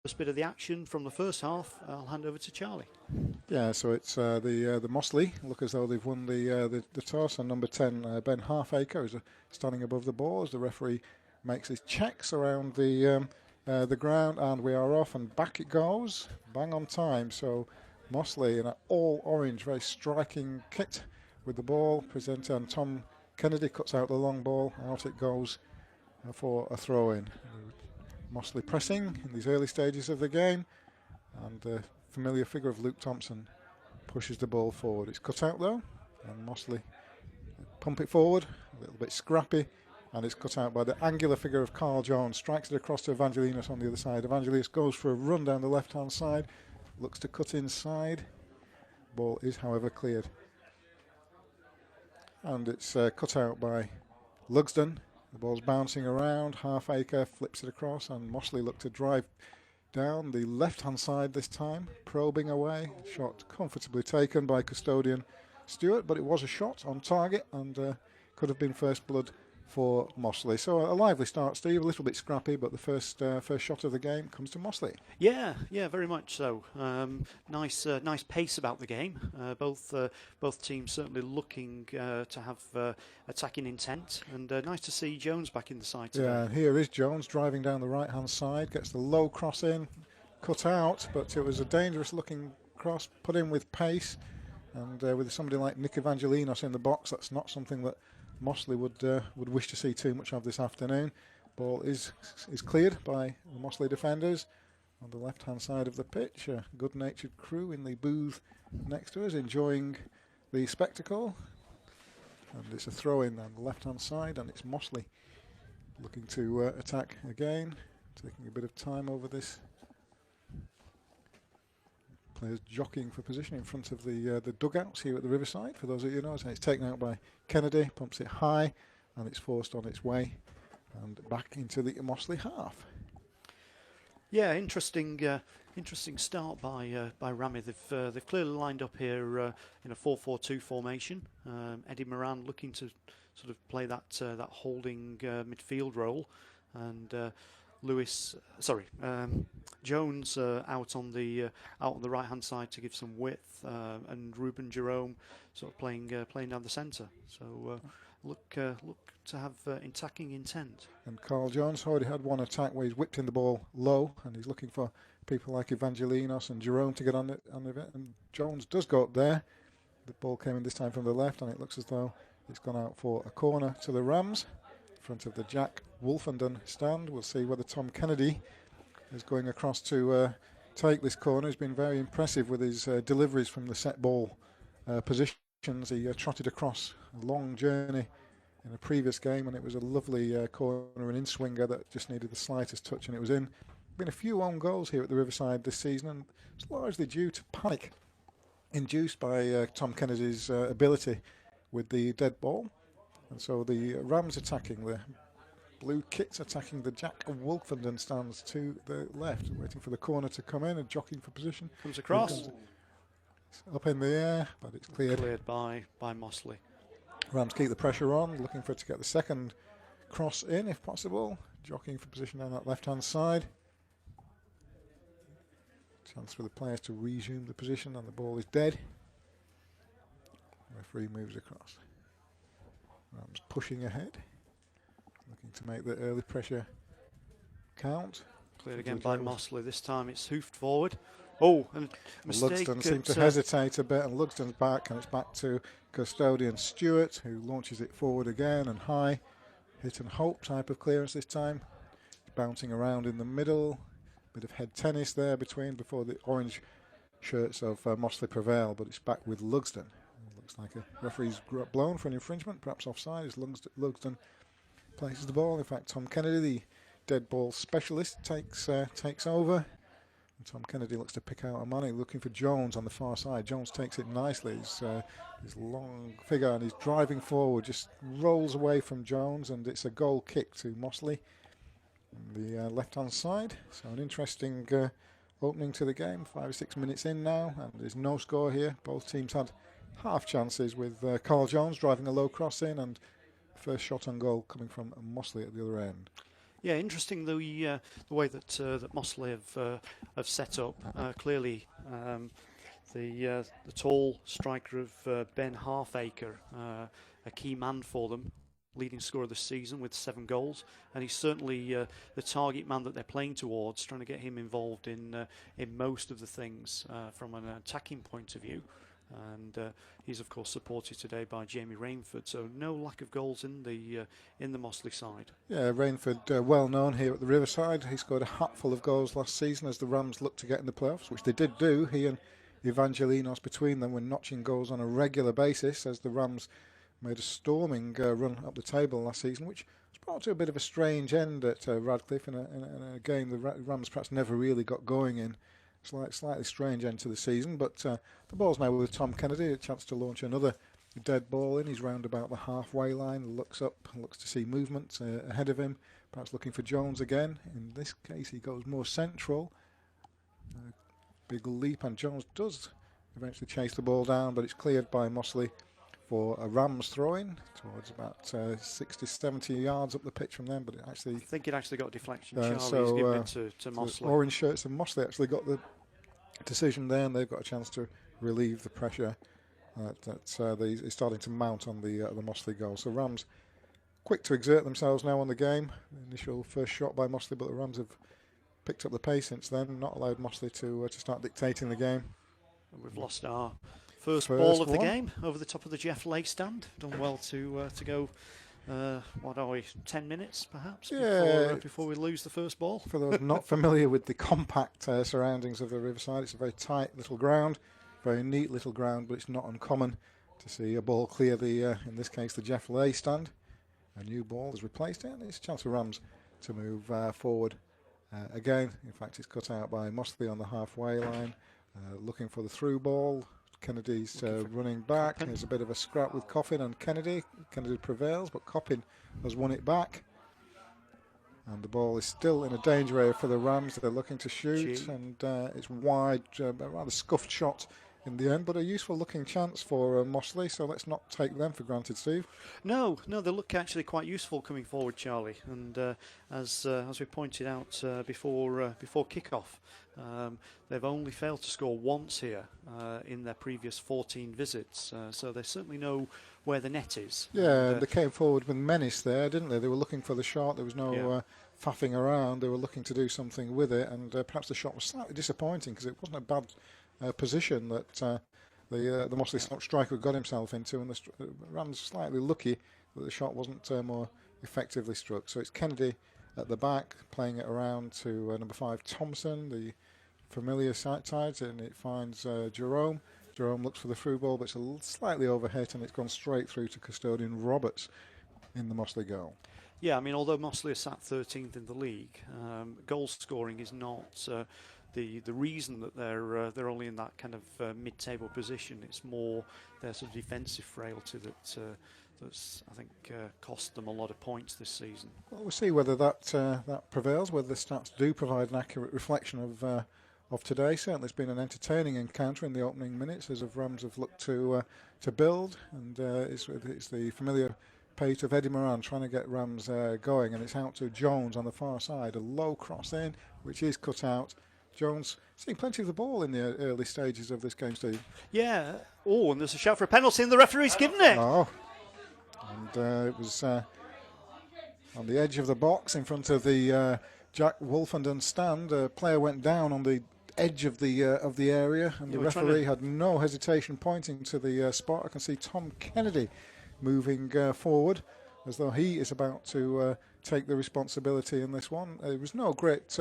first bit of the action from the first half, I'll hand over to Charlie. Yeah, so it's the Mossley look as though they've won the toss, and number 10 Ben Halfacre is standing above the ball as the referee makes his checks around the ground, and we are off and back it goes, bang on time. So Mossley in an all orange, very striking kit with the ball presenter, and Tom Kennedy cuts out the long ball, out it goes for a throw in. Mossley pressing in these early stages of the game, and the familiar figure of Luke Thompson pushes the ball forward. It's cut out though, and Mossley pump it forward, a little bit scrappy, and it's cut out by the angular figure of Karl Jones. Strikes it across to Evangelinos on the other side. Evangelinos goes for a run down the left-hand side, looks to cut inside. Ball is, however, cleared. And it's cut out by Lugsden. The ball's bouncing around. Halfacre flips it across, and Mossley look to drive down the left-hand side this time, probing away. Shot comfortably taken by custodian Stewart, but it was a shot on target and could have been first blood for Mossley. So a lively start, Steve, a little bit scrappy, but the first shot of the game comes to Mossley. Yeah, very much so. Nice pace about the game. Both teams certainly looking to have attacking intent, and nice to see Jones back in the side today. Yeah, here is Jones driving down the right-hand side, gets the low cross in, cut out, but it was a dangerous-looking cross, put in with pace, and with somebody like Nic Evangelinos in the box, that's not something that Mossley would wish to see too much of this afternoon. Ball is cleared by the Mossley defenders on the left-hand side of the pitch. A good-natured crew in the booth next to us enjoying the spectacle. And it's a throw-in on the left-hand side, and it's Mossley looking to attack again, taking a bit of time over this. Players jockeying for position in front of the dugouts here at the Riverside, for those of you who know. And it's taken out by Kennedy, pumps it high, and it's forced on its way and back into the Mossley half. Yeah, interesting start by Rami. They've clearly lined up here in a 4-4-2 formation. Eddie Moran looking to sort of play that holding midfield role, and Jones out on the right hand side to give some width, and Reuben Jerome sort of playing down the centre. So look to have attacking intent. And Karl Jones already had one attack where he's whipped in the ball low, and he's looking for people like Evangelinos and Jerome to get on it. And Jones does go up there. The ball came in this time from the left, and it looks as though it's gone out for a corner to the Rams in front of the Jack Wolfenden stand. We'll see whether Tom Kennedy is going across to take this corner. He's been very impressive with his deliveries from the set ball positions. He trotted across a long journey in a previous game, and it was a lovely corner and in-swinger that just needed the slightest touch, and it was in. Been a few own goals here at the Riverside this season, and it's largely due to panic induced by Tom Kennedy's ability with the dead ball. And so the Rams attacking, the blue kits attacking the Jack Wolfenden stands to the left, waiting for the corner to come in and jockeying for position. Comes across. It's up in the air, but it's cleared. Cleared by Mossley. Rams keep the pressure on, looking for it to get the second cross in if possible. Jockeying for position down that left-hand side. Chance for the players to resume the position, and the ball is dead. Referee moves across. Rams pushing ahead, looking to make the early pressure count. Cleared again by Mossley. This time it's hoofed forward. Oh, and mistake. Lugsden seemed to hesitate a bit, and Lugsden's back, and it's back to custodian Stewart, who launches it forward again and high. Hit and hope type of clearance this time. Bouncing around in the middle. Bit of head tennis there before the orange shirts of Mossley prevail, but it's back with Lugsden. Looks like a referee's blown for an infringement, perhaps offside, as Lugsden places the ball. In fact, Tom Kennedy, the dead ball specialist, takes over. And Tom Kennedy looks to pick out Hmami, looking for Jones on the far side. Jones takes it nicely. His long figure, and he's driving forward, just rolls away from Jones, and it's a goal kick to Mossley on the left-hand side. So an interesting opening to the game. 5 or 6 minutes in now, and there's no score here. Both teams had half chances, with Karl Jones driving a low cross in, and first shot on goal coming from Mossley at the other end. Yeah, interesting the way that that Mossley have set up. Clearly, the tall striker of Ben Halfacre, a key man for them, leading scorer of the season with 7 goals, and he's certainly the target man that they're playing towards, trying to get him involved in most of the things from an attacking point of view. And he's of course supported today by Jamie Rainford, so no lack of goals in the Mossley side. Yeah, Rainford, well known here at the Riverside. He scored a hatful of goals last season as the Rams looked to get in the playoffs, which they did do. He and Evangelinos between them were notching goals on a regular basis as the Rams made a storming run up the table last season, which was brought to a bit of a strange end at Radcliffe in a game the Rams perhaps never really got going in. Slightly strange end to the season, but the ball's now with Tom Kennedy, a chance to launch another dead ball in. He's round about the halfway line, looks up, looks to see movement ahead of him, perhaps looking for Jones again. In this case he goes more central. Big leap, and Jones does eventually chase the ball down, but it's cleared by Mossley for a Rams throw-in towards about 60-70 yards up the pitch from them, but I think it actually got a deflection. Charlie's given it to Mossley. The orange shirts of Mossley actually got the decision there, and they've got a chance to relieve the pressure that is starting to mount on the Mossley goal. So Rams quick to exert themselves now on the game. The initial first shot by Mossley, but the Rams have picked up the pace since then, not allowed Mossley to start dictating the game. We've lost our first ball of the game over the top of the Jeff Lay stand. Done well to go, what are we, 10 minutes perhaps before we lose the first ball. For those not familiar with the compact surroundings of the Riverside, it's a very tight little ground, very neat little ground, but it's not uncommon to see a ball clear in this case, the Jeff Lay stand. A new ball has replaced it, and it's a chance for Rams to move forward again. In fact, it's cut out by Mossley on the halfway line, looking for the through ball. Kennedy's running back. Coppin. There's a bit of a scrap with Coppin and Kennedy. Kennedy prevails, but Coppin has won it back. And the ball is still in a danger area for the Rams. They're looking to shoot, and it's wide, a rather scuffed shot in the end, but a useful looking chance for Mossley, so let's not take them for granted, Steve. No, they look actually quite useful coming forward, Charlie, and as we pointed out before kick-off, they've only failed to score once here in their previous 14 visits, so they certainly know where the net is. Yeah, they came forward with menace there, didn't they? They were looking for the shot, there was no faffing around, they were looking to do something with it, and perhaps the shot was slightly disappointing because it wasn't a bad position that the Mossley striker got himself into, and the Rams slightly lucky that the shot wasn't more effectively struck. So it's Kennedy at the back playing it around to number 5 Thompson, the familiar side, and it finds Jerome. Jerome looks for the through ball, but it's slightly overhit, and it's gone straight through to custodian Roberts in the Mossley goal. Yeah, I mean, although Mossley is sat 13th in the league, goal scoring is not the reason that they're only in that kind of mid-table position. It's more their sort of defensive frailty that's I think cost them a lot of points this season. Well, we'll see whether that prevails, whether the stats do provide an accurate reflection of today. Certainly, it's been an entertaining encounter in the opening minutes as of Rams have looked to build, and it's the familiar page of Eddie Moran trying to get Rams going, and it's out to Jones on the far side, a low cross in, which is cut out. Jones seeing plenty of the ball in the early stages of this game, Steve. Yeah. Oh, and there's a shout for a penalty, and the referee's given it. Oh, and it was on the edge of the box in front of the Jack Wolfenden stand. A player went down on the edge of the area, and the referee had no hesitation pointing to the spot. I can see Tom Kennedy moving forward as though he is about to take the responsibility in this one. There was no great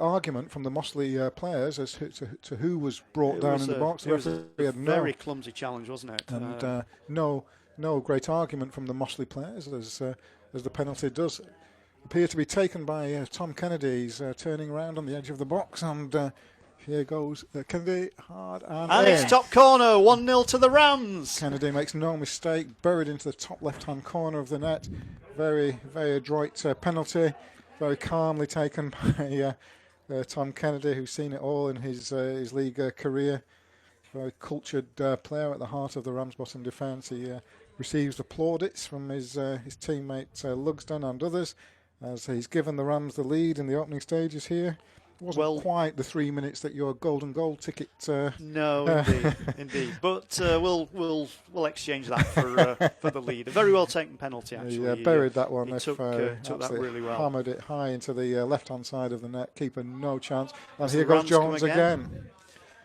argument from the Mossley players as to who was brought down in the box. It was a very clumsy challenge, wasn't it? And no great argument from the Mossley players as the penalty does appear to be taken by Tom Kennedy. He's turning around on the edge of the box, and here goes Kennedy hard and it's top corner, 1-0 to the Rams. Kennedy makes no mistake, buried into the top left-hand corner of the net. Very, very adroit penalty, very calmly taken by Tom Kennedy, who's seen it all in his league career. Very cultured player at the heart of the Ramsbottom defence. He receives the plaudits from his teammate Lugsden and others, as he's given the Rams the lead in the opening stages here. Wasn't quite the 3 minutes that your golden goal ticket. No, indeed. But we'll exchange that for the lead. A very well taken penalty, actually. Yeah, buried that one. He took that really well. Hammered it high into the left-hand side of the net. Keeper no chance. And here goes Jones again.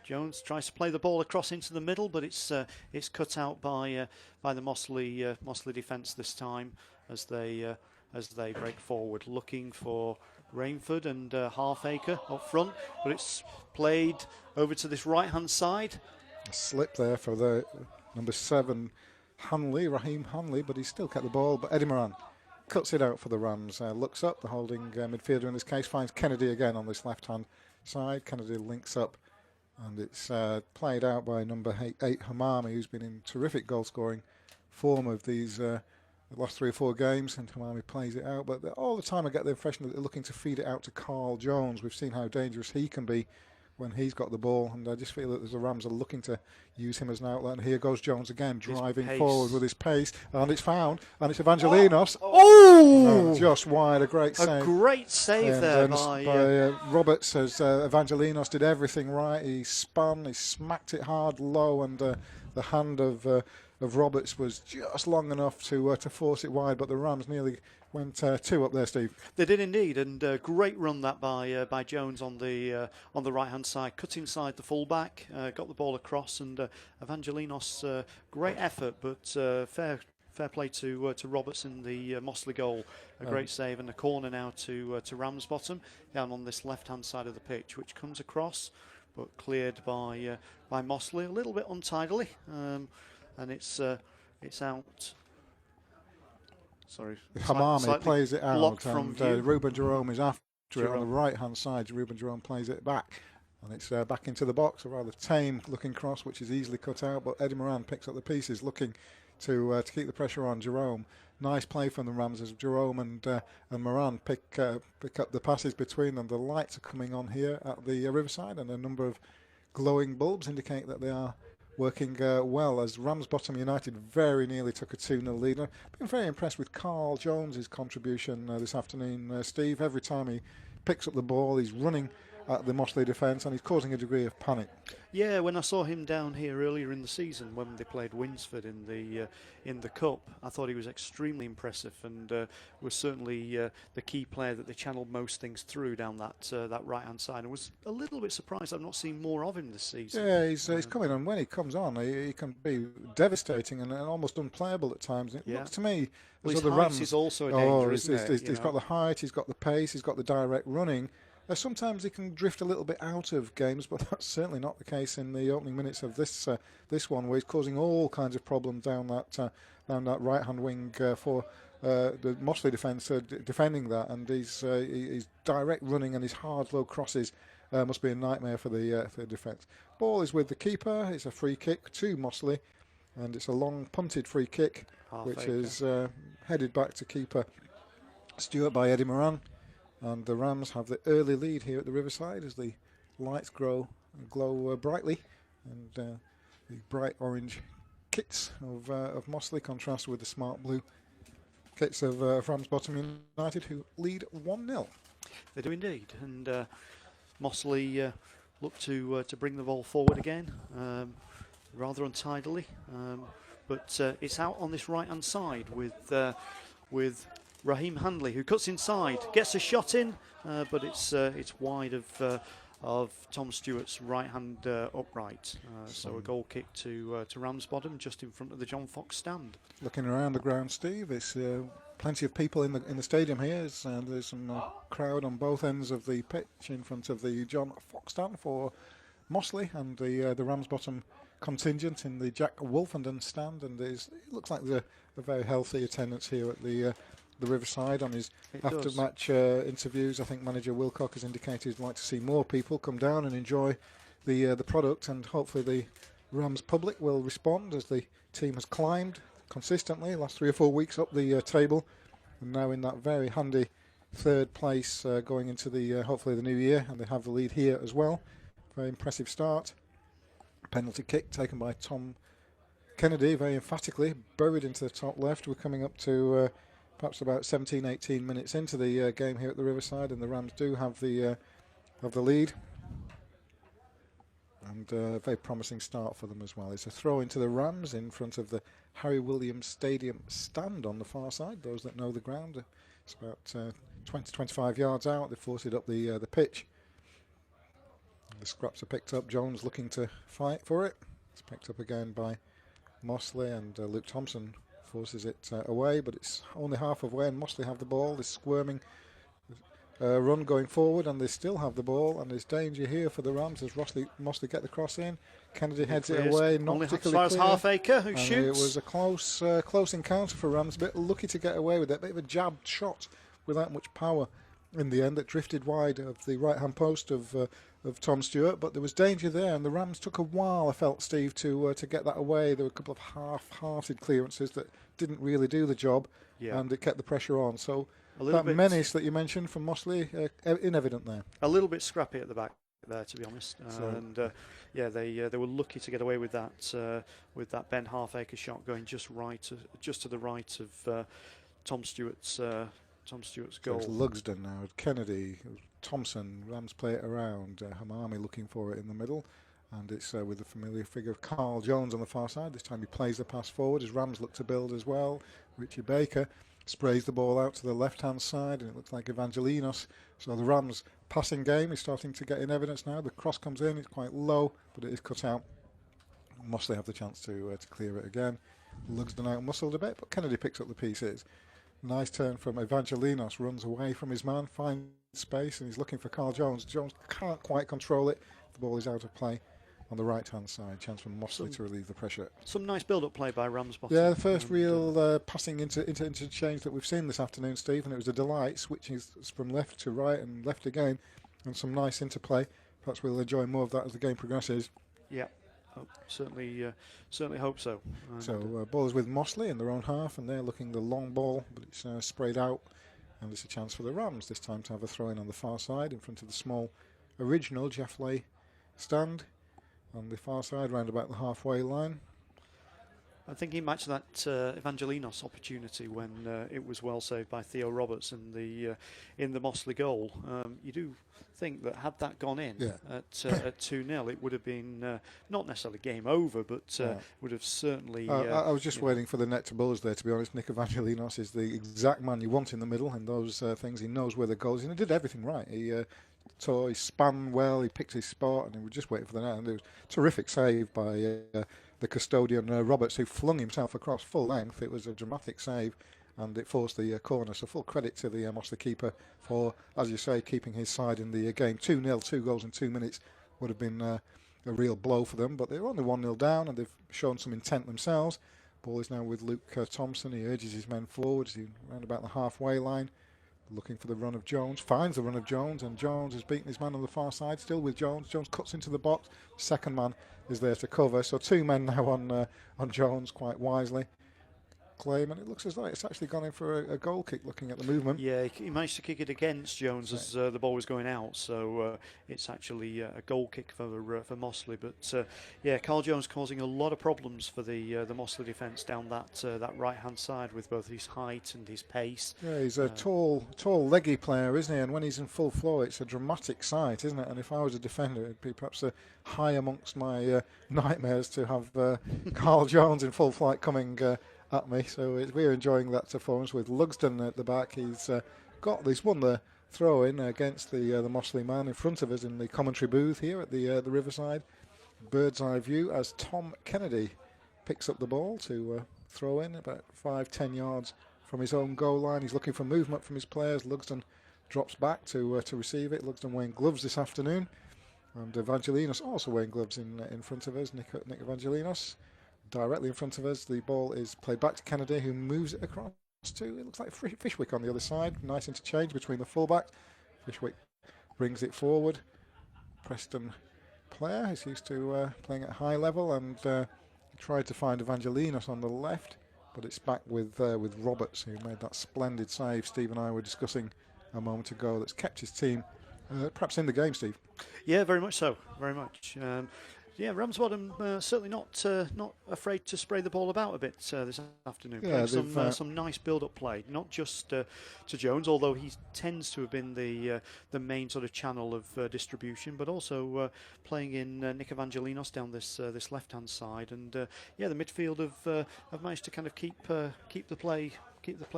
Jones tries to play the ball across into the middle, but it's cut out by the Mossley defence this time as they break forward, looking for Rainford and Halfacre up front, but it's played over to this right-hand side. A slip there for the number 7 Raheem Hanley, but he's still kept the ball. But Eddie Moran cuts it out for the Rams. Looks up, the holding midfielder in this case, finds Kennedy again on this left-hand side. Kennedy links up, and it's played out by number 8 Hmami, who's been in terrific goal-scoring form of these the last 3 or 4 games, and Hmami plays it out. But all the time I get the impression that they're looking to feed it out to Karl Jones. We've seen how dangerous he can be when he's got the ball, and I just feel that the Rams are looking to use him as an outlet. And here goes Jones again, driving forward with his pace, and it's found, and it's Evangelinos. Just wide, a great save. A great save there by Roberts, as Evangelinos did everything right. He spun, he smacked it hard low, and the hand of Roberts was just long enough to force it wide, but the Rams nearly went 2 up there, Steve. They did indeed, and great run that by Jones on the right hand side, cut inside the fullback, got the ball across, and Evangelinos, great effort, but fair play to Roberts in the Mossley goal. A great save, and a corner now to Ramsbottom down on this left hand side of the pitch, which comes across, but cleared by Mossley a little bit untidily. And it's out. Sorry, Hmami plays it out, and Reuben Jerome is after it on the right-hand side. Reuben Jerome plays it back, and it's back into the box. A rather tame-looking cross, which is easily cut out. But Eddie Moran picks up the pieces, looking to keep the pressure on Jerome. Nice play from the Rams as Jerome and Moran pick up the passes between them. The lights are coming on here at the Riverside, and a number of glowing bulbs indicate that they are working well, as Ramsbottom United very nearly took a 2-0 lead. I've been very impressed with Karl Jones' contribution this afternoon, Steve. Every time he picks up the ball, he's running at the Mossley defence, and he's causing a degree of panic. Yeah, when I saw him down here earlier in the season when they played Winsford in the Cup, I thought he was extremely impressive, and was certainly the key player that they channelled most things through down that right hand side. I was a little bit surprised I've not seen more of him this season. Yeah, he's coming on. When he comes on, he can be devastating and almost unplayable at times. It looks to me as his though the height Rams is also a danger, isn't it? He's got the height, he's got the pace, he's got the direct running. Sometimes he can drift a little bit out of games, but that's certainly not the case in the opening minutes of this one, where he's causing all kinds of problems down that right-hand wing for the Mossley defence, defending that, and his direct running and his hard, low crosses must be a nightmare for the defence. Ball is with the keeper. It's a free kick to Mossley, and it's a long punted free kick, which is headed back to keeper Stewart by Eddie Moran. And the Rams have the early lead here at the Riverside as the lights glow brightly, and the bright orange kits of Mossley contrast with the smart blue kits of Ramsbottom United, who lead 1-0. They do indeed, and Mossley look to bring the ball forward again, rather untidily, but it's out on this right hand side with Raheem Hanley, who cuts inside, gets a shot in, but it's wide of Tom Stewart's right hand upright. So a goal kick to Ramsbottom, just in front of the John Fox stand. Looking around the ground, Steve, it's plenty of people in the stadium here. There's some crowd on both ends of the pitch in front of the John Fox stand for Mossley, and the Ramsbottom contingent in the Jack Wolfenden stand, and it looks like there's a very healthy attendance here at the Riverside. On his after-match interviews, I think manager Wilcock has indicated he'd like to see more people come down and enjoy the product, and hopefully the Rams public will respond, as the team has climbed consistently last 3 or 4 weeks up the table, and now in that very handy 3rd place going into the hopefully the new year, and they have the lead here as well. Very impressive start. Penalty kick taken by Tom Kennedy, very emphatically buried into the top left. We're coming up to perhaps about 17, 18 minutes into the game here at the Riverside, and the Rams do have the lead. And a very promising start for them as well. It's a throw into the Rams in front of the Harry Williams Stadium stand on the far side. Those that know the ground, it's about 20, 25 yards out. They forced it up the pitch. The scraps are picked up. Jones looking to fight for it. It's picked up again by Mossley, and Luke Thompson forces it away, but it's only half of way, and Mossley have the ball. This squirming run going forward, and they still have the ball, and there's danger here for the Rams as Mossley get the cross in. Kennedy heads it away, not particularly clear. Halfacre who shoots. It was a close encounter for Rams. A bit lucky to get away with it. A bit of a jabbed shot without much power in the end that drifted wide of the right-hand post of Tom Stewart, but there was danger there, and the Rams took a while, I felt, Steve, to get that away. There were a couple of half-hearted clearances that didn't really do the job, and it kept the pressure on. So that menace that you mentioned from Mossley, evident there. A little bit scrappy at the back there, to be honest. They were lucky to get away with that Ben Halfacre shot going just to the right of Tom Stewart's goal. So it's Lugsden now, Kennedy, Thompson. Rams play it around. Hmami looking for it in the middle, and it's with the familiar figure of Karl Jones on the far side. This time he plays the pass forward as Rams look to build as well. Richie Baker sprays the ball out to the left-hand side, and it looks like Evangelinos. So the Rams passing game is starting to get in evidence now. The cross comes in, it's quite low, but it is cut out. Mossley have the chance to clear it again. Lugsden out muscled a bit, but Kennedy picks up the pieces. Nice turn from Evangelinos, runs away from his man, finds space, and he's looking for Karl Jones. Jones can't quite control it. The ball is out of play on the right-hand side. Chance for Mossley to relieve the pressure. Some nice build-up play by Ramsbottom. Yeah, the first real passing into interchange that we've seen this afternoon, Steve, and it was a delight, switching from left to right and left again, and some nice interplay. Perhaps we'll enjoy more of that as the game progresses. Yeah. Certainly hope so. So ball is with Mossley in their own half, and they're looking the long ball, but it's sprayed out, and it's a chance for the Rams this time to have a throw-in on the far side in front of the small original Jeffley stand on the far side, round about the halfway line. I think he matched that Evangelinos opportunity when it was well saved by Theo Roberts in the Mossley goal. You do think that had that gone in at 2-0, it would have been not necessarily game over, but would have certainly... I was just waiting for the net to buzz there, to be honest. Nic Evangelinos is the exact man you want in the middle, and those things. He knows where the goal is, and he did everything right. He spun well, he picked his spot, and he was just waiting for the net. And it was a terrific save by the custodian Roberts, who flung himself across full length. It was a dramatic save, and it forced the corner. So full credit to the Mossley keeper for, as you say, keeping his side in the game. 2-0, 2 goals in 2 minutes would have been a real blow for them, but they're only 1-0 down, and they've shown some intent themselves. Ball is now with Luke Thompson. He urges his men forward as he round about the halfway line, looking for the run of Jones, finds the run of Jones, and Jones has beaten his man on the far side, still with Jones. Jones cuts into the box, second man is there to cover, so 2 men now on Jones, quite wisely. Claim, and it looks as though it's actually gone in for a goal kick, looking at the movement. Yeah, he managed to kick it against Jones as the ball was going out, so it's actually a goal kick for Mossley. But Karl Jones causing a lot of problems for the Mossley defence down that right-hand side with both his height and his pace. Yeah, he's a tall, leggy player, isn't he? And when he's in full flow, it's a dramatic sight, isn't it? And if I was a defender, it'd be perhaps high amongst my nightmares to have Karl Jones in full flight coming at me. So we're enjoying that performance with Lugsden at the back. He's won the throw in against the Mossley man in front of us in the commentary booth here at the Riverside. Bird's eye view as Tom Kennedy picks up the ball to throw in about 5-10 yards from his own goal line. He's looking for movement from his players. Lugsden drops back to receive it. Lugsden wearing gloves this afternoon, and Evangelinos also wearing gloves in front of us. Nic Evangelinos directly in front of us. The ball is played back to Kennedy, who moves it across to, it looks like Fishwick on the other side. Nice interchange between the fullbacks. Fishwick brings it forward. Preston player is used to playing at high level, and tried to find Evangelinos on the left, but it's back with Roberts, who made that splendid save Steve and I were discussing a moment ago, that's kept his team perhaps in the game, Steve. Yeah, very much so, very much. Yeah, Ramsbottom certainly not afraid to spray the ball about a bit this afternoon. Yeah, some nice build-up play, not just to Jones, although he tends to have been the main sort of channel of distribution, but also playing in Nic Evangelinos down this left-hand side, and the midfield have managed to kind of keep the play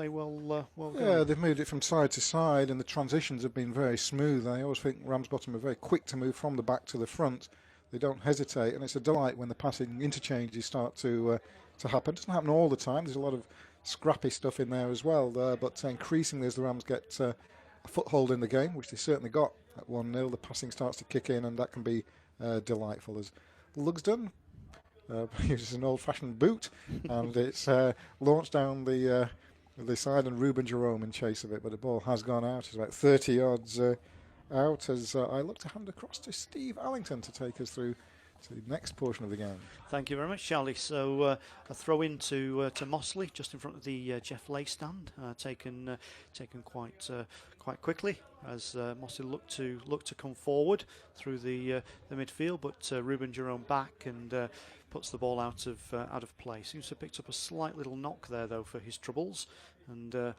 well going. Yeah, they've moved it from side to side, and the transitions have been very smooth. I always think Ramsbottom are very quick to move from the back to the front. They don't hesitate, and it's a delight when the passing interchanges start to happen. It doesn't happen all the time. There's a lot of scrappy stuff in there as well, but increasingly as the Rams get a foothold in the game, which they certainly got at 1-0, the passing starts to kick in, and that can be delightful. As Lugsden uses an old-fashioned boot, and it's launched down the side, and Reuben Jerome in chase of it, but the ball has gone out. It's about 30 yards out as I look to hand across to Steve Allington to take us through to the next portion of the game. Thank you very much, Charlie. So a throw in to Mossley just in front of the Jeff Lay stand, taken quite quickly as Mossley looked to come forward through the midfield, but Reuben Jerome back and puts the ball out of play. Seems to have picked up a slight little knock there though for his troubles, and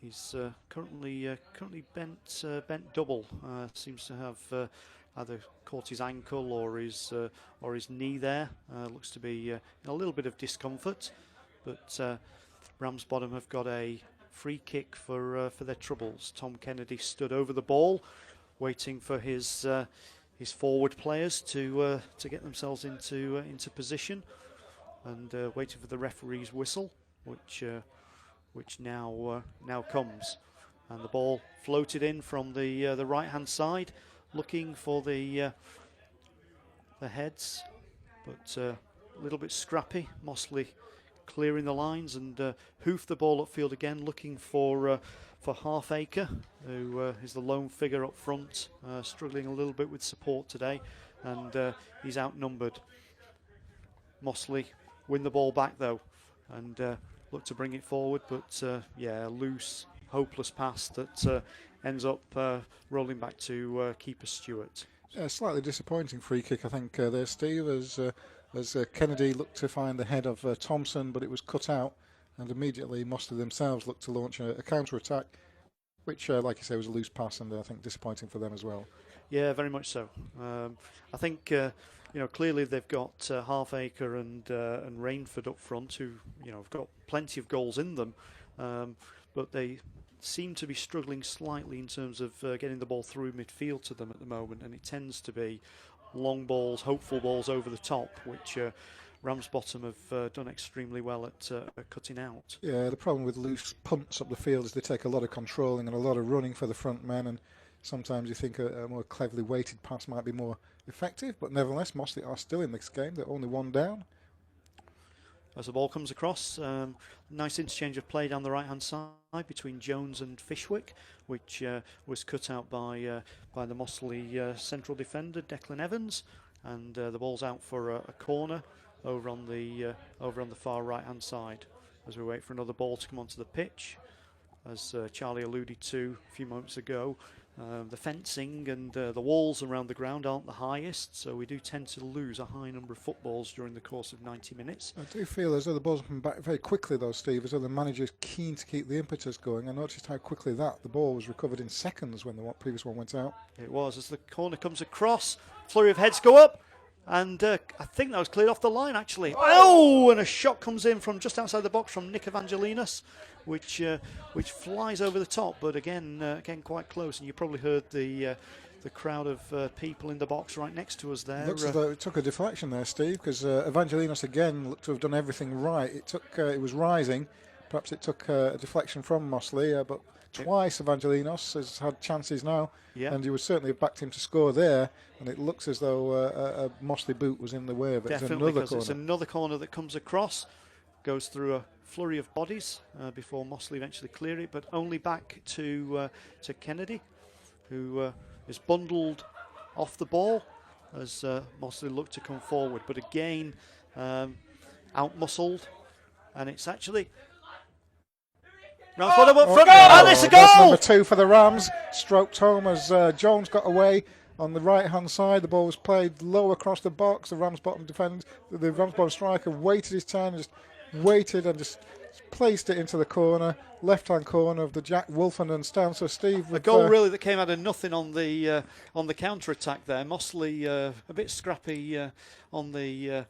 he's currently bent double. Seems to have either caught his ankle or his knee there. Looks to be in a little bit of discomfort, but Ramsbottom have got a free kick for their troubles. Tom Kennedy stood over the ball, waiting for his forward players to get themselves into position, and waiting for the referee's whistle, which now comes, and the ball floated in from the right hand side, looking for the heads, but a little bit scrappy. Mossley clearing the lines and hoofed the ball upfield again, looking for Halfacre, who is the lone figure up front, struggling a little bit with support today, and he's outnumbered. Mossley win the ball back though, and look to bring it forward, but a loose, hopeless pass that ends up rolling back to keeper Stewart. Yeah, slightly disappointing free kick, I think, there, Steve, as Kennedy looked to find the head of Thompson, but it was cut out, and immediately Mossley themselves looked to launch a counter-attack, which, like you say, was a loose pass, and I think disappointing for them as well. Yeah, very much so. I think clearly they've got Halfacre and Rainford up front, who have got plenty of goals in them, but they seem to be struggling slightly in terms of getting the ball through midfield to them at the moment, and it tends to be long balls, hopeful balls over the top, which Ramsbottom have done extremely well at cutting out. Yeah, the problem with loose punts up the field is they take a lot of controlling and a lot of running for the front men, and sometimes you think a more cleverly weighted pass might be more effective, but nevertheless Mossley are still in this game. They're only one down. As the ball comes across, nice interchange of play down the right hand side between Jones and Fishwick, which was cut out by the Mossley central defender Declan Evans, and the ball's out for a corner over on the far right hand side as we wait for another ball to come onto the pitch. As Charlie alluded to a few moments ago, the fencing and the walls around the ground aren't the highest, so we do tend to lose a high number of footballs during the course of 90 minutes. I do feel as though the ball's coming back very quickly though, Steve, as though the manager's keen to keep the impetus going. I noticed how quickly the ball was recovered in seconds when the previous one went out. It was, as the corner comes across, flurry of heads go up, and I think that was cleared off the line actually. Oh, and a shot comes in from just outside the box from Nic Evangelinos, which flies over the top, but again quite close, and you probably heard the crowd of people in the box right next to us there. Looks as though it took a deflection there, Steve, because Evangelinos again looked to have done everything right. It was rising, perhaps it took a deflection from Mossley, but twice Evangelinos has had chances now, and you would certainly have backed him to score there, and it looks as though a Mossley boot was in the way of it. Definitely, because it's another corner that comes across, goes through a flurry of bodies before Mossley eventually clear it, but only back to Kennedy, who is bundled off the ball as Mossley looked to come forward, but again out-muscled, and it's actually Ramsbottom up front, and it's a goal! That's number 2 for the Rams, stroked home as Jones got away, on the right-hand side. The ball was played low across the box. The Ramsbottom striker waited his time, just waited and just placed it into the corner, left-hand corner of the Jack Wolfenden stand. So Steve, a goal really that came out of nothing on the counter-attack there. Mossley a bit scrappy on the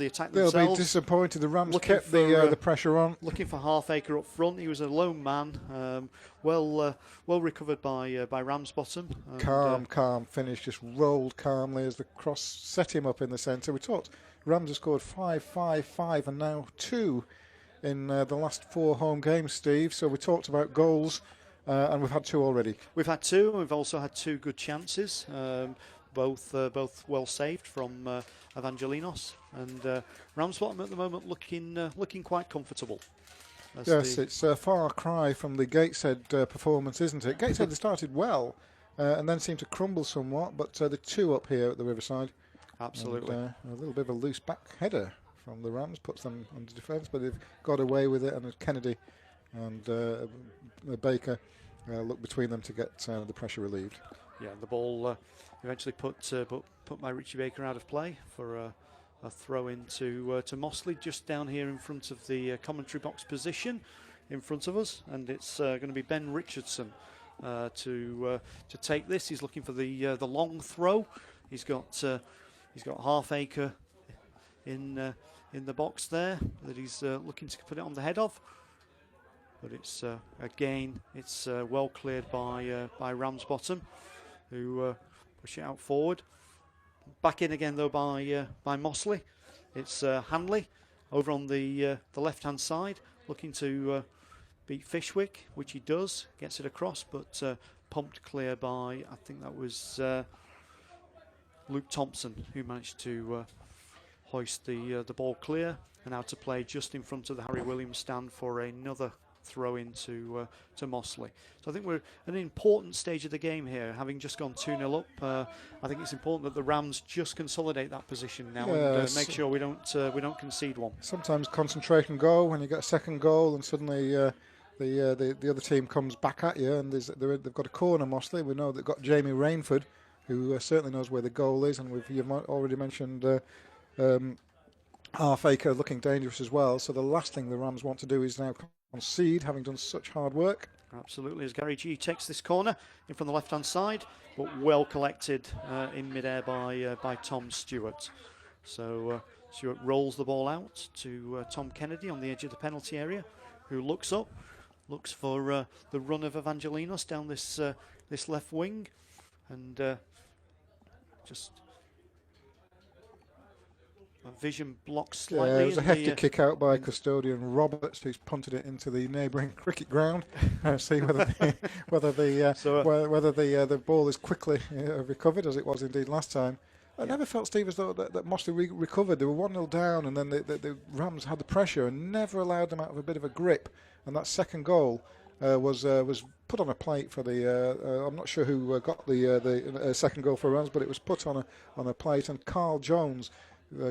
attack themselves. They'll be disappointed. The Rams kept the pressure on. Looking for Halfacre up front. He was a lone man. Well recovered by Ramsbottom. Calm finish. Just rolled calmly as the cross set him up in the centre. We talked. Rams have scored 5 and now 2 in the last 4 home games, Steve. So we talked about goals, and we've had 2 already. We've had 2. We've also had 2 good chances. Both well saved from Evangelinos, and Ramsbottom at the moment looking quite comfortable. Yes, it's a far cry from the Gateshead performance, isn't it? Gateshead started well and then seemed to crumble somewhat, but the 2 up here at the Riverside. Absolutely. And, a little bit of a loose back header from the Rams puts them under defence, but they've got away with it, and Kennedy and Baker look between them to get the pressure relieved. Yeah, the ball eventually put by Richie Baker out of play for a throw in to Mossley, just down here in front of the commentary box position in front of us, and it's going to be Ben Richardson to take this. He's looking for the long throw. He's got Halfacre in the box there that he's looking to put it on the head of. But it's again, it's well cleared by Ramsbottom, who push it out forward. Back in again though by Mossley. It's Hanley over on the left-hand side, looking to beat Fishwick, which he does. Gets it across, but pumped clear by, I think that was Luke Thompson, who managed to hoist the ball clear, and out to play just in front of the Harry Williams stand for another throw into to Mossley. So I think we're at an important stage of the game here, having just gone 2-0 up. I think it's important that the Rams just consolidate that position now, and make sure we don't concede one. Sometimes concentration go when you get a second goal, and suddenly the other team comes back at you, and they've got a corner. Mossley, we know they've got Jamie Rainford, who certainly knows where the goal is, and you've already mentioned Halfacre looking dangerous as well. So the last thing the Rams want to do is now concede, having done such hard work. Absolutely, as Gary G takes this corner in from the left-hand side, but well collected in mid-air by Tom Stewart. So Stewart rolls the ball out to Tom Kennedy on the edge of the penalty area, who looks up, looks for the run of Evangelinos down this left wing, and just vision blocked slightly. Yeah, it was a hefty kick out by custodian Roberts, who's punted it into the neighbouring cricket ground. See whether the ball is quickly recovered, as it was indeed last time. I never felt, Steve, as though that Mossley recovered. They were 1-0 down, and then the Rams had the pressure and never allowed them out of a bit of a grip. And that second goal was put on a plate for the. I'm not sure who got the second goal for Rams, but it was put on a plate, and Karl Jones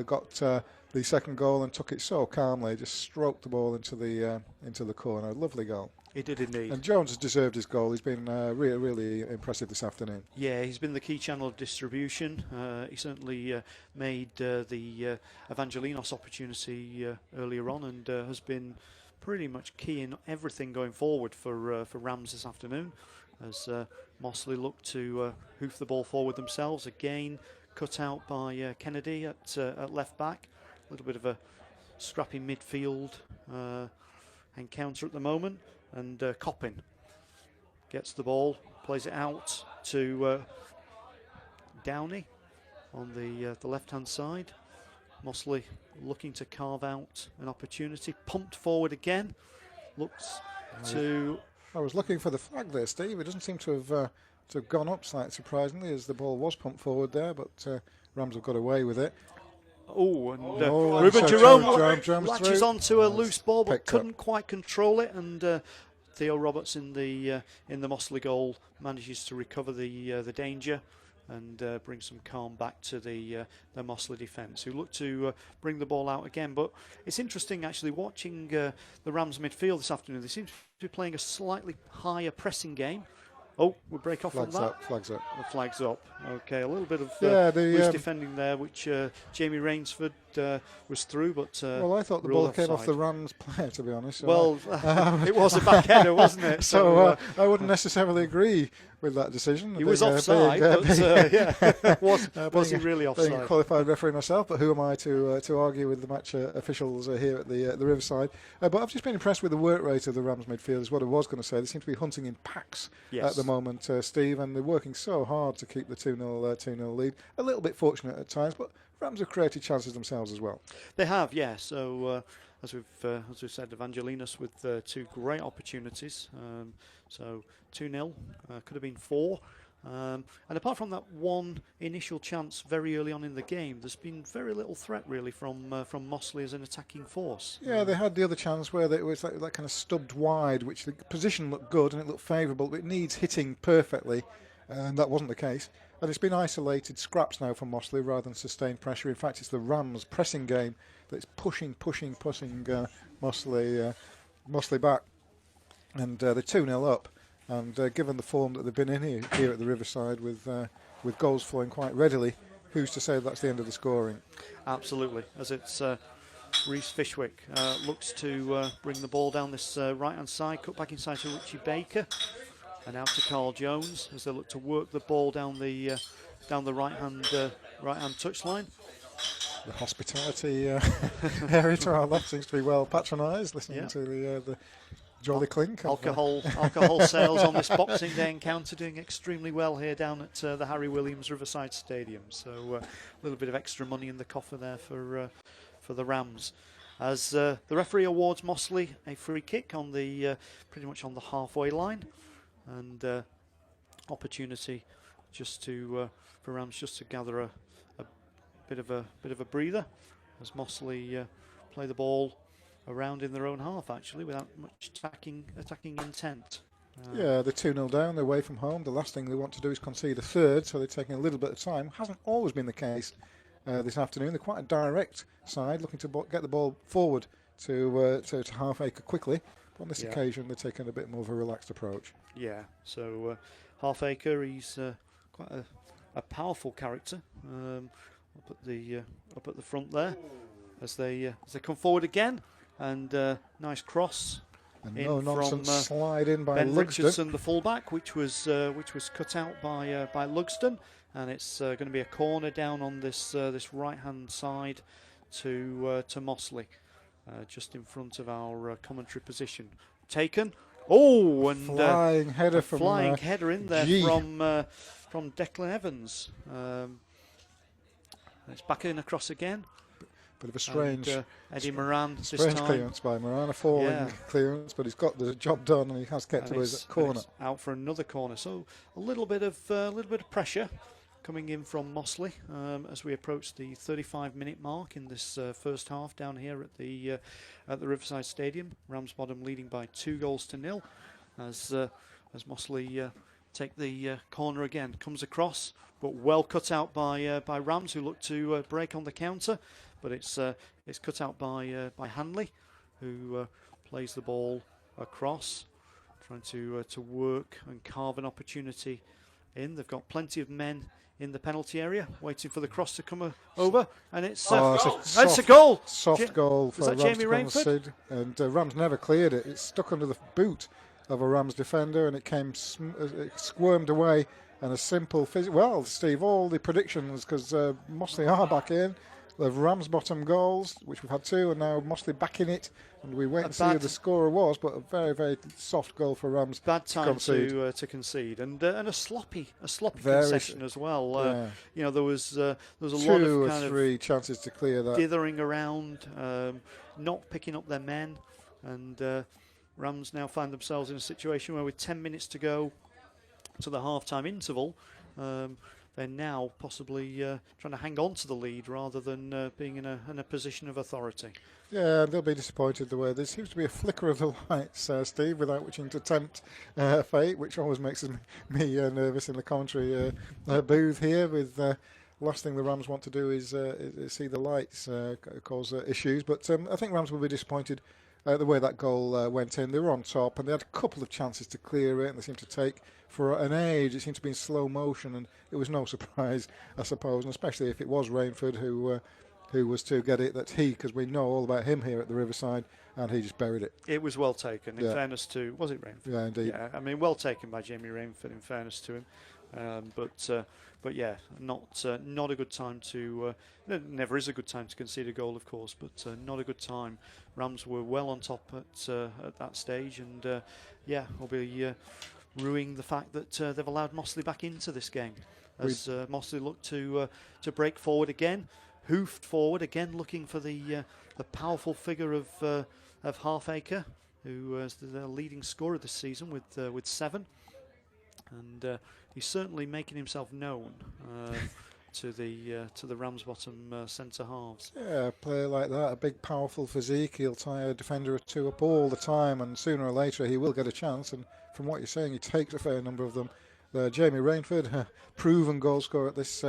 got the second goal and took it so calmly, just stroked the ball into the corner. Lovely goal. He did indeed. And Jones has deserved his goal. He's been really impressive this afternoon. Yeah, he's been the key channel of distribution. He certainly made the Evangelinos opportunity earlier on, and has been pretty much key in everything going forward for Rams this afternoon, as Mossley look to hoof the ball forward themselves again. Cut out by Kennedy at left back. A little bit of a scrappy midfield encounter at the moment, and Coppin gets the ball, plays it out to Downey on the left-hand side. Mossley looking to carve out an opportunity, pumped forward again. Looks to. I was looking for the flag there, Steve. It doesn't seem to have gone up slightly, surprisingly, as the ball was pumped forward there, but Rams have got away with it. Oh, and Reuben Jerome latches onto a loose ball, but couldn't quite control it, and Theo Roberts in the Mossley goal manages to recover the danger and bring some calm back to the Mossley defence, who look to bring the ball out again. But it's interesting actually watching the Rams midfield this afternoon. They seem to be playing a slightly higher pressing game. Oh, we break off Flags on that. up, flags up. The flag's up. Okay, a little bit of The loose defending there, which Jamie Rainsford was through, but well, I thought the ball came off the Rams player, to be honest. So well, it was a back header, wasn't it? So I wouldn't necessarily agree with that decision. He was offside, but was he really offside? Being a qualified referee myself, but who am I to argue with the match officials here at the Riverside? But I've just been impressed with the work rate of the Rams midfield, is what I was going to say. They seem to be hunting in packs at the moment, Steve, and they're working so hard to keep the 2-0 lead. A little bit fortunate at times, but Rams have created chances themselves as well. They have, yeah. So as we've said, Evangelinos with 2 great opportunities. So 2-0 could have been 4. And apart from that one initial chance very early on in the game, there's been very little threat really from Mossley as an attacking force. Yeah, they had the other chance where it was that kind of stubbed wide, which the position looked good and it looked favourable, but it needs hitting perfectly, and that wasn't the case. And it's been isolated scraps now from Mossley rather than sustained pressure. In fact, it's the Rams' pressing game that's pushing Mossley back, and they're 2-0 up. And given the form that they've been in here at the Riverside, with goals flowing quite readily, who's to say that's the end of the scoring? Absolutely, as it's Reece Fishwick looks to bring the ball down this right-hand side, cut back inside to Richie Baker, and out to Karl Jones as they look to work the ball down the right-hand touchline. The hospitality area to our left seems to be well patronised, listening to the jolly clink. Alcohol sales on this Boxing Day encounter doing extremely well here down at the Harry Williams Riverside Stadium. So a little bit of extra money in the coffer there for the Rams. As the referee awards Mossley a free kick on the pretty much on the halfway line, and opportunity just to for Rams just to gather a bit of a breather as Mossley play the ball around in their own half, actually, without much attacking intent. Yeah, they're 2-0 down, they're away from home. The last thing they want to do is concede a third, so they're taking a little bit of time. Hasn't always been the case this afternoon. They're quite a direct side, looking to get the ball forward to Halfacre quickly. But on this occasion, they're taking a bit more of a relaxed approach. Yeah, so Halfacre, he's quite a powerful character up at the front there as they come forward again. And nice cross and no nonsense slide in by Ben Lugsden. Richardson, the fullback, which was cut out by Lugsden, and it's going to be a corner down on this right hand side to Mossley, just in front of our commentary position. Taken. Oh, and flying header header in there from Declan Evans. It's back in across again. Bit of a strange Eddie Moran strange clearance by Moran, a falling clearance, but he's got the job done and he has kept to his corner. Out for another corner, so a little bit of pressure coming in from Mossley as we approach the 35-minute mark in this first half down here at the Riverside Stadium. Ramsbottom leading by 2-0 as Mossley take the corner again. Comes across, but well cut out by Rams, who look to break on the counter. But it's cut out by Hanley, who plays the ball across, trying to work and carve an opportunity in. They've got plenty of men in the penalty area, waiting for the cross to come over, and it's a goal. Soft goal for Rams Jamie to Rainford? And Rams never cleared it. It's stuck under the boot of a Rams defender, and it came it squirmed away. And a simple well, Steve, all the predictions, because Mossley are back in. The Ramsbottom goals, which we've had 2, and now Mossley back in it, and we wait and see who the scorer was, but a very, very soft goal for Rams. Bad time to concede, and a sloppy concession as well. You know, there was a lot of 2 or 3 chances to clear that, dithering around, not picking up their men, and Rams now find themselves in a situation where with 10 minutes to go to the half-time interval, they're now possibly trying to hang on to the lead rather than being in a position of authority. Yeah, they'll be disappointed the way there seems to be a flicker of the lights, Steve, without wishing to tempt fate, which always makes me nervous in the commentary booth here. With last thing the Rams want to do is see the lights cause issues, but I think Rams will be disappointed the way that goal went in. They were on top and they had a couple of chances to clear it, and they seemed to take, for an age, it seemed to be in slow motion, and it was no surprise, I suppose, and especially if it was Rainford who was to get it, that because we know all about him here at the Riverside, and he just buried it. It was well taken, in fairness to... Was it Rainford? Yeah, indeed. Yeah, I mean, well taken by Jamie Rainford, in fairness to him. But yeah, not a good time to... never is a good time to concede a goal, of course, but not a good time. Rams were well on top at that stage, and will be ruining the fact that they've allowed Mossley back into this game. As Mossley look to break forward again, hoofed forward again, looking for the powerful figure of Halfacre, who is the leading scorer this season with 7, and he's certainly making himself known to the Ramsbottom centre halves. Yeah, a player like that, a big powerful physique, he'll tie a defender or two up all the time, and sooner or later he will get a chance, and from what you're saying, he takes a fair number of them. Jamie Rainford, proven goal scorer at this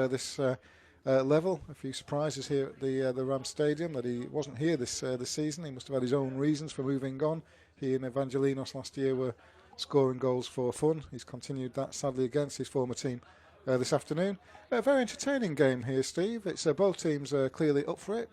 level. A few surprises here at the Rams Stadium that he wasn't here this season. He must have had his own reasons for moving on. He and Evangelinos last year were scoring goals for fun. He's continued that, sadly, against his former team this afternoon. A very entertaining game here, Steve. It's both teams are clearly up for it.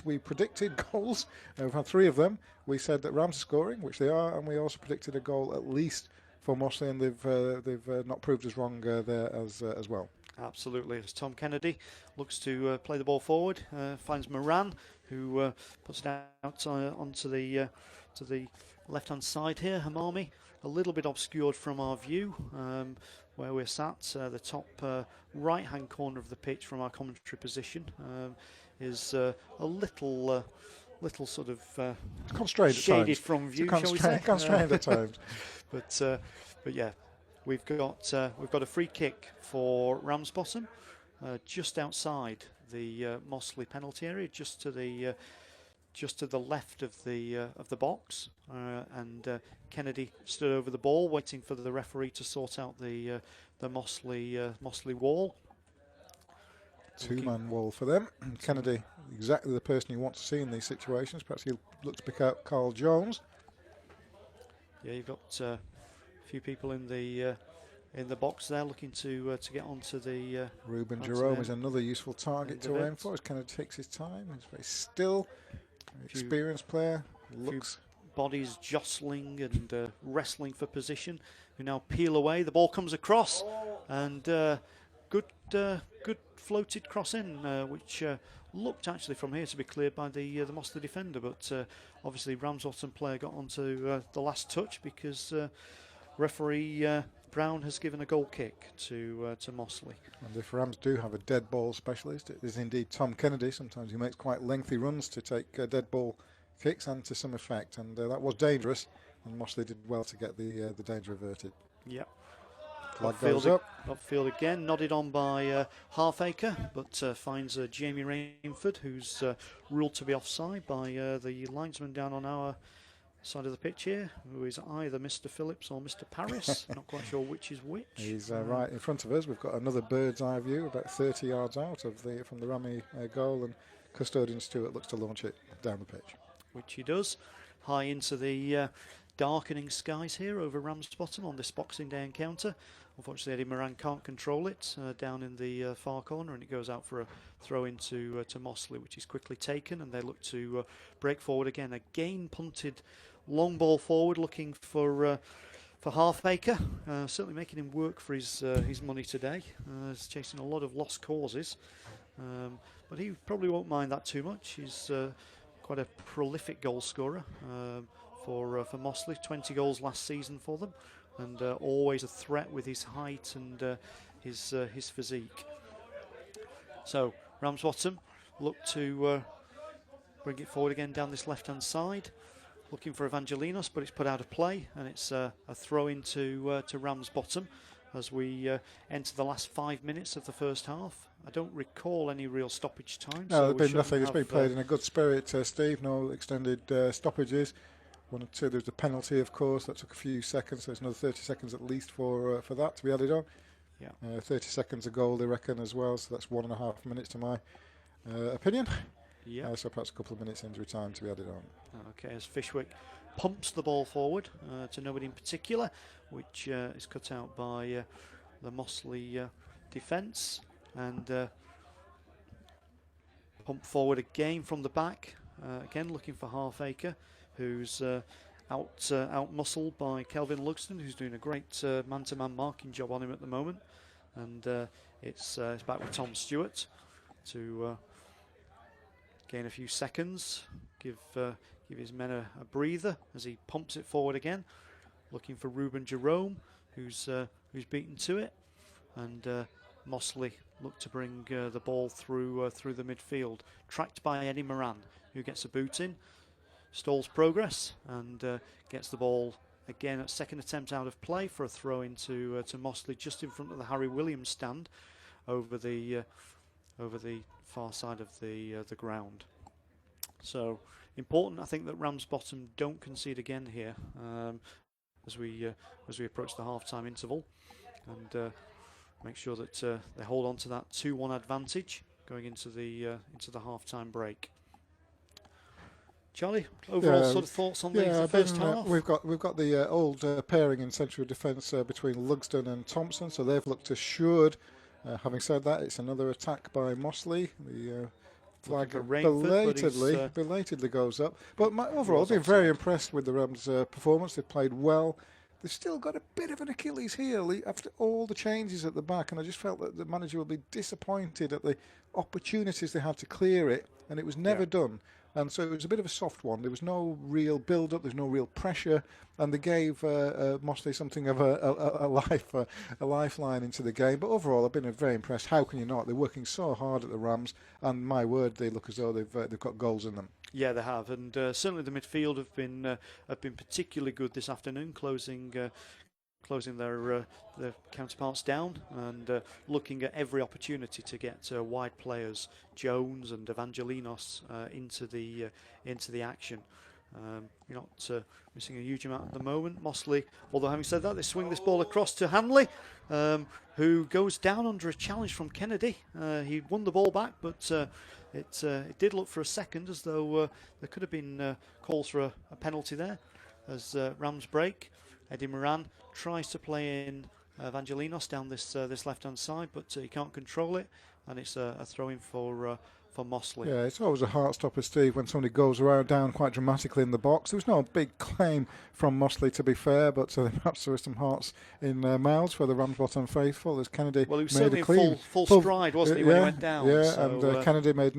We predicted goals. We've had 3 of them. We said that Rams are scoring, which they are, and we also predicted a goal at least for Mossley, and they've not proved us wrong there as well. Absolutely, as Tom Kennedy looks to play the ball forward, finds Moran, who puts it out onto the to the left-hand side here. Hmami, a little bit obscured from our view where we're sat. The top right-hand corner of the pitch from our commentary position is a little sort of constrained shaded at times. from view, shall we say? Constrained at times. But yeah. We've got a free kick for Ramsbottom, just outside the Mossley penalty area, just to the left of the box, and Kennedy stood over the ball, waiting for the referee to sort out the Mossley wall. 2-man wall for them. Kennedy, exactly the person you want to see in these situations. Perhaps he'll look to pick out Karl Jones. Yeah, you've got a few people in the box there looking to get onto the... Reuben Jerome is another useful target to aim for as Kennedy takes his time. He's very still, experienced player. Looks bodies jostling and wrestling for position, who now peel away. The ball comes across, and good floated cross in, which looked actually from here to be cleared by the Mossley defender, but obviously Ramsbottom player got onto the last touch because referee Brown has given a goal kick to Mossley. And if Rams do have a dead ball specialist, it is indeed Tom Kennedy. Sometimes he makes quite lengthy runs to take dead ball kicks, and to some effect, and that was dangerous, and Mossley did well to get the danger averted. Yep. Flag goes up. Upfield again, nodded on by Halfacre, but finds Jamie Rainford, who's ruled to be offside by the linesman down on our side of the pitch here, who is either Mr. Phillips or Mr. Paris. Not quite sure which is which. He's right in front of us. We've got another bird's eye view, about 30 yards out from the Rammy goal, and custodian Stewart looks to launch it down the pitch. Which he does, high into the darkening skies here over Ramsbottom on this Boxing Day encounter. Unfortunately, Eddie Moran can't control it down in the far corner, and it goes out for a throw into to Mossley, which is quickly taken, and they look to break forward again. Again punted long ball forward, looking for Halfacre, certainly making him work for his money today. He's chasing a lot of lost causes, but he probably won't mind that too much. He's quite a prolific goal scorer for Mossley. 20 goals last season for them, and always a threat with his height and his physique. So Ramsbottom look to bring it forward again down this left-hand side, looking for Evangelinos, but it's put out of play, and it's a throw into to Ramsbottom as we enter the last 5 minutes of the first half. I don't recall any real stoppage time. No, there's been nothing. It's been played in a good spirit, Steve. No extended stoppages. 1 or 2. There's a penalty, of course. That took a few seconds. So there's another 30 seconds at least for that to be added on. Yeah. 30 seconds a goal, they reckon, as well. So that's 1.5 minutes to my opinion. Yeah. So perhaps a couple of minutes injury time to be added on. Okay, as Fishwick pumps the ball forward to nobody in particular, which is cut out by the Mossley defence, and pump forward again from the back, again looking for Halfacre, who's out muscled by Kelvin Lugsden, who's doing a great man-to-man marking job on him at the moment, and it's back with Tom Stewart to gain a few seconds, give his men a breather as he pumps it forward again, looking for Reuben Jerome, who's beaten to it, and Mossley look to bring the ball through the midfield, tracked by Eddie Moran, who gets a boot in, stalls progress, and gets the ball again at second attempt out of play for a throw into to Mossley, just in front of the Harry Williams stand, over the far side of the ground. So important, I think, that Ramsbottom don't concede again here as we approach the half-time interval, and make sure that they hold on to that 2-1 advantage going into the half-time break. Charlie, overall sort of thoughts on the first half? We've got the old pairing in central defence between Lugsden and Thompson, so they've looked assured. Having said that, it's another attack by Mossley. The flag Rainford, belatedly goes up. But overall, I've been very impressed with the Rams' performance. They've played well. They've still got a bit of an Achilles heel after all the changes at the back, and I just felt that the manager would be disappointed at the opportunities they had to clear it, and it was never done. And so it was a bit of a soft one. There was no real build-up, there's no real pressure, and they gave Mossley something of a lifeline into the game. But overall, I've been very impressed. How can you not? They're working so hard at the Rams, and my word, they look as though they've got goals in them. Yeah, they have, and certainly the midfield have been particularly good this afternoon, closing their counterparts down and looking at every opportunity to get wide players, Jones and Evangelinos, into the action. You're not missing a huge amount at the moment. Mossley, although having said that, they swing this ball across to Hanley, who goes down under a challenge from Kennedy. He won the ball back, but it did look for a second as though there could have been calls for a penalty there as Rams break. Eddie Moran tries to play in Evangelinos down this left-hand side, but he can't control it, and it's a throw-in for Mossley. Yeah, it's always a heart-stopper, Steve, when somebody goes around down quite dramatically in the box. There was no big claim from Mossley, to be fair, but perhaps there were some hearts in mouths for the Ramsbottom faithful, as Kennedy well, he was made certainly a clean, in full stride, wasn't he, when he went down? Yeah, so, and Kennedy made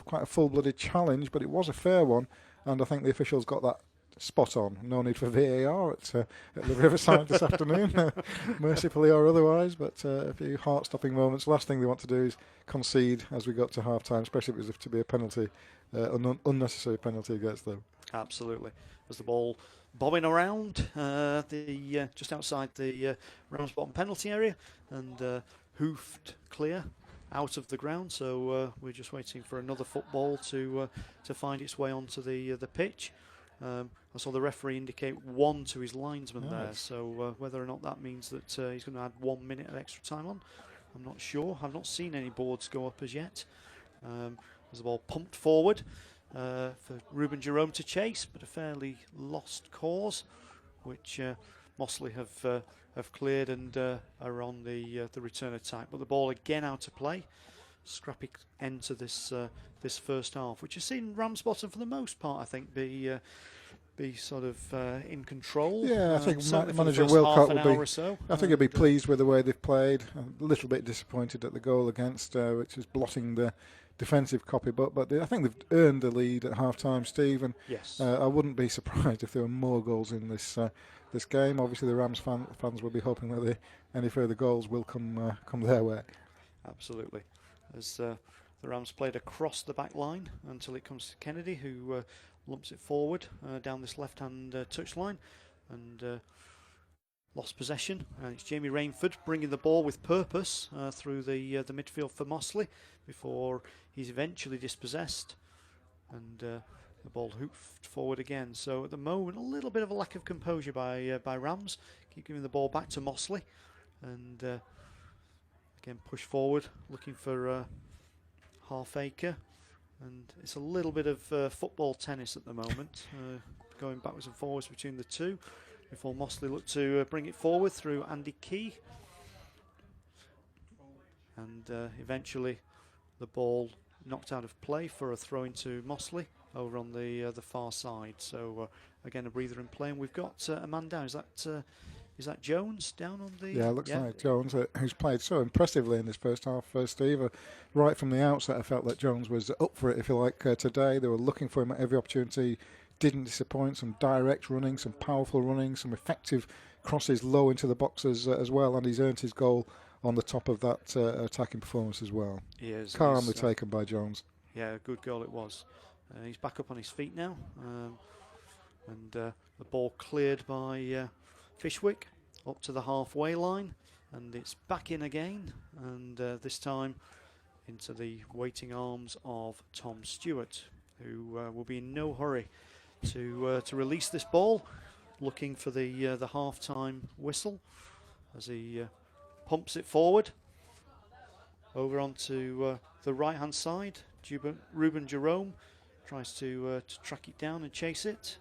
quite a full-blooded challenge, but it was a fair one, and I think the officials got that spot on. No need for VAR at the Riverside this afternoon, mercifully or otherwise, but a few heart-stopping moments. Last thing they want to do is concede as we got to half-time, especially if it was to be a penalty, an unnecessary penalty against them. Absolutely. As the ball bobbing around just outside the Ramsbottom penalty area, and hoofed clear out of the ground, so we're just waiting for another football to find its way onto the pitch. I saw the referee indicate 1 to his linesman there, so whether or not that means that he's going to add 1 minute of extra time on, I'm not sure. I've not seen any boards go up as yet. As the ball pumped forward for Reuben Jerome to chase, but a fairly lost cause, which Mossley have cleared and are on the return attack. But the ball again out of play. Scrappy end to this first half, which has seen Ramsbottom for the most part, I think, be sort of in control. Yeah, I think manager Wilcott will be. I think he'll be pleased with the way they've played. A little bit disappointed at the goal against, which is blotting the defensive copy. But I think they've earned the lead at half time, Steve. And yes, I wouldn't be surprised if there were more goals in this game. Obviously, the Rams fans will be hoping that any further goals will come their way. Absolutely. As the Rams played across the back line until it comes to Kennedy, who lumps it forward down this left-hand touchline and lost possession. It's Jamie Rainford bringing the ball with purpose through the midfield for Mossley before he's eventually dispossessed, and the ball hoofed forward again. So at the moment, a little bit of a lack of composure by Rams. Keep giving the ball back to Mossley, and again push forward, looking for Halfacre, And it's a little bit of football tennis at the moment, going backwards and forwards between the two, before Mossley look to bring it forward through Andy Key. And eventually the ball knocked out of play for a throw into Mossley over on the far side. So again, a breather in play, and we've got a man down. Is that Jones down on the... Yeah, it looks like Jones, who's played so impressively in this first half, Steve. Right from the outset, I felt that Jones was up for it, if you like, today. They were looking for him at every opportunity. Didn't disappoint. Some direct running, some powerful running, some effective crosses low into the boxes as well, and he's earned his goal on the top of that attacking performance as well. He is. Calmly taken by Jones. Yeah, a good goal it was. He's back up on his feet now, and the ball cleared by Fishwick up to the halfway line, and it's back in again, and this time into the waiting arms of Tom Stewart, who will be in no hurry to release this ball, looking for the half-time whistle as he pumps it forward over onto the right-hand side. Reuben Jerome tries to track it down and chase it,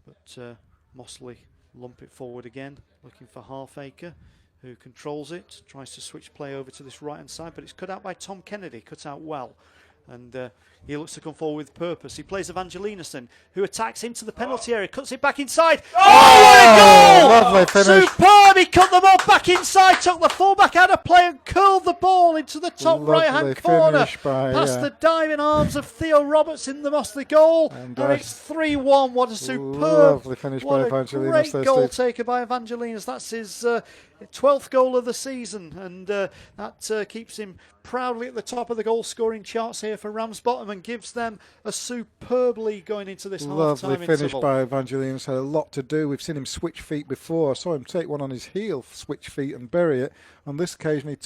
but Mossley lump it forward again, looking for Halfacre, who controls it, tries to switch play over to this right-hand side, but it's cut out by Tom Kennedy, cut out well. And he looks to come forward with purpose. He plays Evangelinos, who attacks into the penalty area, cuts it back inside. Oh, what a goal! Lovely finish. Superb! He cut them all back inside, took the fullback out of play and curled the ball into the top right-hand corner. Past the diving arms of Theo Roberts in the Mossley goal. And it's 3-1. What a superb, lovely finish by Evangelinos. Great goal taken by Evangelinos. That's his 12th goal of the season, and that keeps him proudly at the top of the goal-scoring charts here for Ramsbottom and gives them a superb lead going into this half-time interval. Lovely finish by Evangelinos. Had a lot to do. We've seen him switch feet before. I saw him take one on his heel, switch feet and bury it. On this occasion, he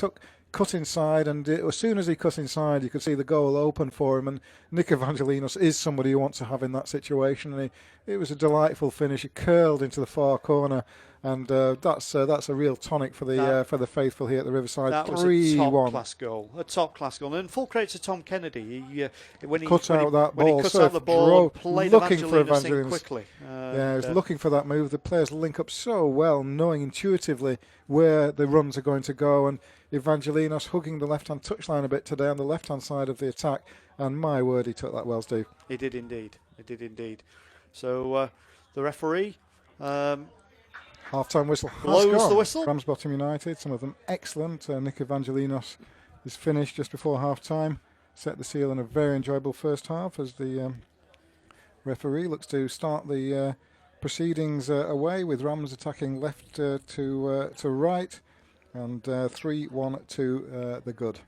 cut inside, and as soon as he cut inside, you could see the goal open for him. And Nic Evangelinos is somebody you want to have in that situation. And it was a delightful finish. He curled into the far corner. And that's a real tonic for the faithful here at the Riverside. That was a top-class goal. A top-class goal. And full credit to Tom Kennedy. When he cut out the ball, played looking for Evangelinos quickly. He was looking for that move. The players link up so well, knowing intuitively where the runs are going to go. And Evangelinos hugging the left-hand touchline a bit today on the left-hand side of the attack. And my word, he took that well, Steve. He did indeed. He did indeed. So the referee... half-time whistle blows the whistle. Ramsbottom United, some of them excellent. Nic Evangelinos is finished just before half-time. Set the seal in a very enjoyable first half as the referee looks to start the proceedings away, with Rams attacking left to right, and 3-1 to the good.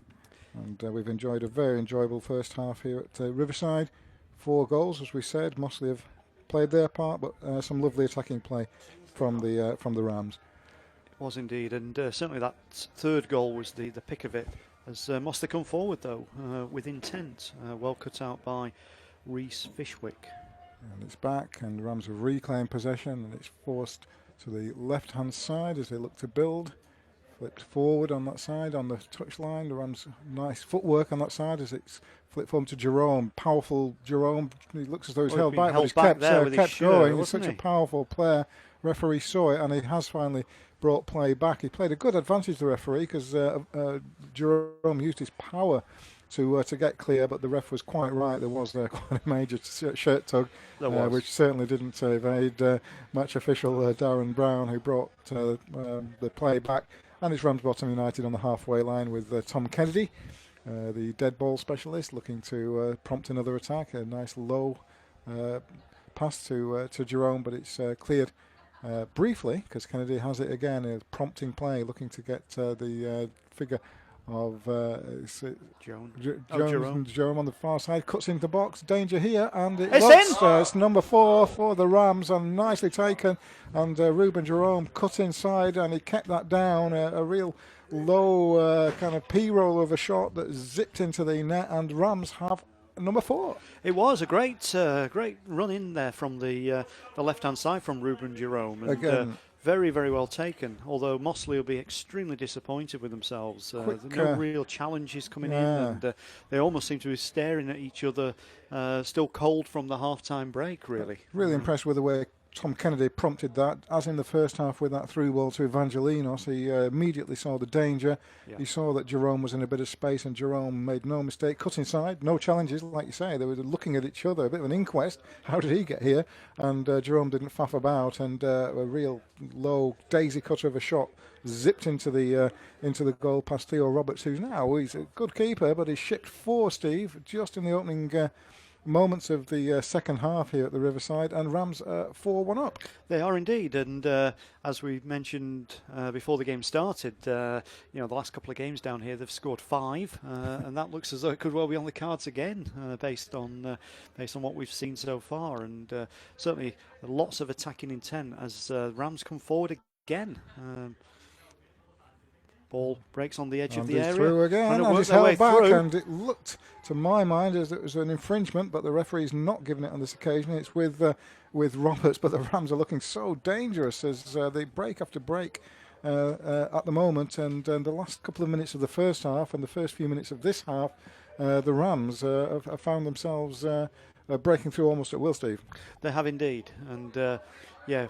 And we've enjoyed a very enjoyable first half here at Riverside. 4 goals, as we said. Mossley have played their part, but some lovely attacking play from the Rams. It was indeed, and certainly that third goal was the pick of it, as Mossley come forward though with intent, well cut out by Reece Fishwick. And it's back, and the Rams have reclaimed possession, and it's forced to the left-hand side as they look to build. Flipped forward on that side, on the touchline. The Rams, nice footwork on that side as it's flipped forward to Jerome. Powerful Jerome. He looks as though he's held back, but he's kept going. He's such a powerful player. Referee saw it, and he has finally brought play back. He played a good advantage, the referee, because Jerome used his power to get clear, but the ref was quite right. There was quite a major shirt tug, which certainly didn't evade match official Darren Brown, who brought the play back. And it's Ramsbottom United on the halfway line with Tom Kennedy, the dead ball specialist, looking to prompt another attack. A nice low pass to Jerome, but it's cleared briefly because Kennedy has it again. Prompting play, looking to get the figure of Jerome on the far side, cuts into the box, danger here, and it's number 4 for the Rams, and nicely taken. And Reuben Jerome cut inside, and he kept that down. A real low kind of P-roll of a shot that zipped into the net, and Rams have number 4. It was a great run in there from the left-hand side from Reuben Jerome. And, again, very, very well taken. Although Mossley will be extremely disappointed with themselves. There's no real challenges coming in, and they almost seem to be staring at each other, still cold from the half-time break, really. Really impressed with the way Tom Kennedy prompted that, as in the first half with that through ball to Evangelinos. He immediately saw the danger. He saw that Jerome was in a bit of space, and Jerome made no mistake, cut inside, no challenges, like you say. They were looking at each other, a bit of an inquest. How did he get here? And Jerome didn't faff about, and a real low daisy cutter of a shot zipped into the goal past Theo Roberts, he's a good keeper, but he's shipped 4, Steve, just in the opening moments of the second half here at the Riverside, and Rams 4-1 up. They are indeed, and as we mentioned before the game started, the last couple of games down here they've scored 5, and that looks as though it could well be on the cards again, based on what we've seen so far, and certainly lots of attacking intent as Rams come forward again. Ball breaks on the edge of the area. Through again, and it's held back, and it looked, to my mind, as it was an infringement, but the referee's not giving it on this occasion. It's with Roberts, but the Rams are looking so dangerous as they break after break at the moment, and the last couple of minutes of the first half and the first few minutes of this half, the Rams have found themselves breaking through almost at will, Steve. They have indeed, and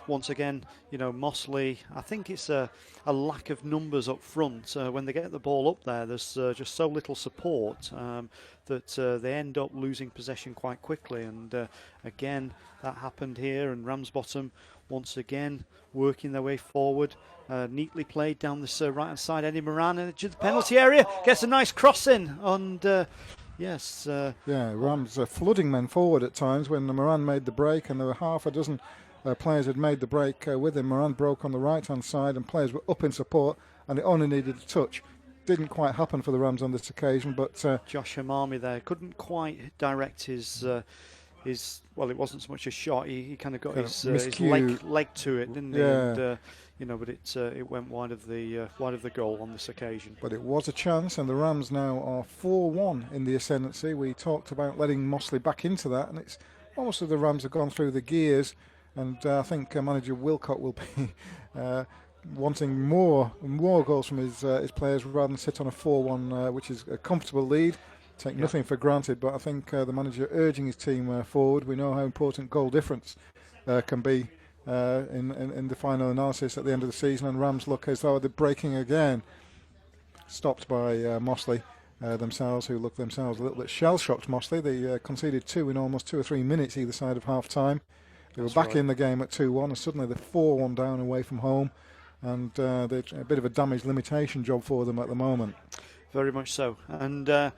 once again, Mossley, I think it's a lack of numbers up front. When they get the ball up there, there's just so little support that they end up losing possession quite quickly. And again, that happened here, and Ramsbottom once again working their way forward. Neatly played down this right-hand side. Eddie Moran into the penalty area, gets a nice cross in, and Rams flooding men forward at times when Moran made the break, and there were half a dozen players had made the break with him. Moran broke on the right-hand side, and players were up in support, and it only needed a touch. Didn't quite happen for the Rams on this occasion, but Josh Hmami there couldn't quite direct his well, it wasn't so much a shot. He kind of got his leg to it, didn't he? And, but it went wide of the goal on this occasion. But it was a chance, and the Rams now are 4-1 in the ascendancy. We talked about letting Mossley back into that, and it's almost as the Rams have gone through the gears. And I think manager Wilcock will be wanting more goals from his players rather than sit on a 4-1, which is a comfortable lead. Take nothing for granted, but I think the manager urging his team forward. We know how important goal difference can be in the final analysis at the end of the season, and Rams look as though they're breaking again. Stopped by Mossley themselves, who look themselves a little bit shell-shocked. Mossley, they conceded 2 in almost 2 or 3 minutes either side of half-time. They were back in the game at 2-1, and suddenly they're 4-1 down away from home, and a bit of a damage limitation job for them at the moment. Very much so, and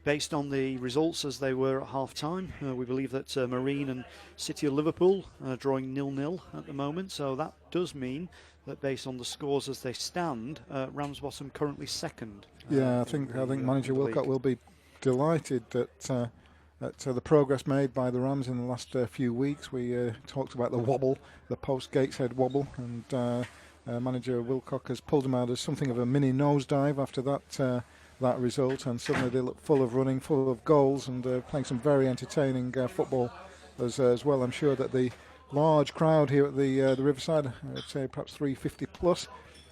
based on the results as they were at half-time, we believe that Marine and City of Liverpool are drawing 0-0 at the moment, so that does mean that based on the scores as they stand, Ramsbottom currently second. I think manager Wilcock will be delighted that the progress made by the Rams in the last few weeks. We talked about the wobble, the post-Gateshead wobble, and manager Wilcock has pulled them out as something of a mini nosedive after that result, and suddenly they look full of running, full of goals, and playing some very entertaining football as well. I'm sure that the large crowd here at the Riverside, I'd say perhaps 350 plus,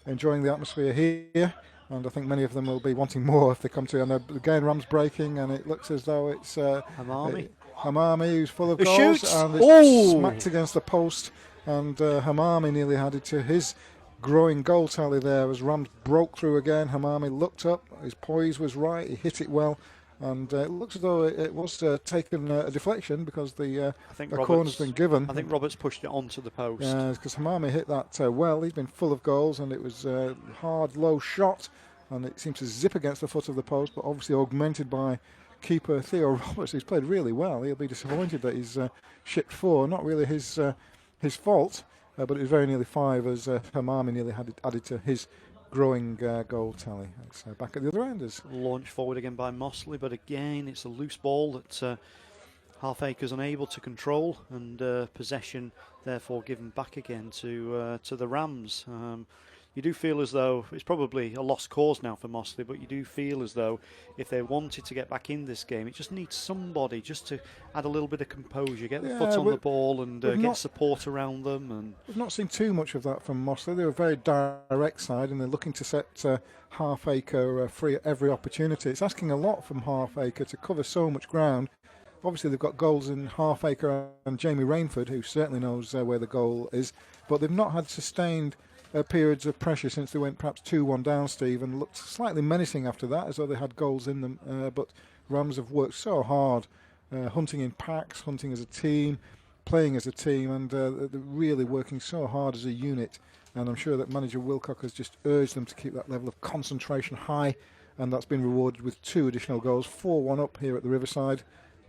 enjoying the atmosphere here. And I think many of them will be wanting more if they come to. And again, Rams breaking, and it looks as though it's Hmami, who's full of goals, shoots. And it's smacked against the post. And Hmami nearly added to his growing goal tally there as Rams broke through again. Hmami looked up, his poise was right, he hit it well, and it looks as though it was taken a deflection because the corner's been given. I think Roberts pushed it onto the post. Yeah, because Hmami hit that well. He's been full of goals, and it was a hard, low shot, and it seemed to zip against the foot of the post, but obviously augmented by keeper Theo Roberts, who's played really well. He'll be disappointed that he's shipped 4. Not really his fault, but it was very nearly 5 as Hmami nearly had it added to his growing goal tally. It's back at the other end. Launched forward again by Mossley, but again it's a loose ball that Halfacre's unable to control, and possession therefore given back again to the Rams. you do feel as though it's probably a lost cause now for Mossley, but you do feel as though if they wanted to get back in this game, it just needs somebody just to add a little bit of composure, get the foot on the ball and get support around them. And we've not seen too much of that from Mossley. They're a very direct side, and they're looking to set Halfacre free at every opportunity. It's asking a lot from Halfacre to cover so much ground. Obviously, they've got goals in Halfacre and Jamie Rainford, who certainly knows where the goal is, but they've not had sustained periods of pressure since they went perhaps 2-1 down, Steve, and looked slightly menacing after that, as though they had goals in them. But Rams have worked so hard, hunting in packs, hunting as a team, playing as a team, and they're really working so hard as a unit. And I'm sure that manager Wilcock has just urged them to keep that level of concentration high, and that's been rewarded with 2 additional goals. 4-1 up here at the Riverside.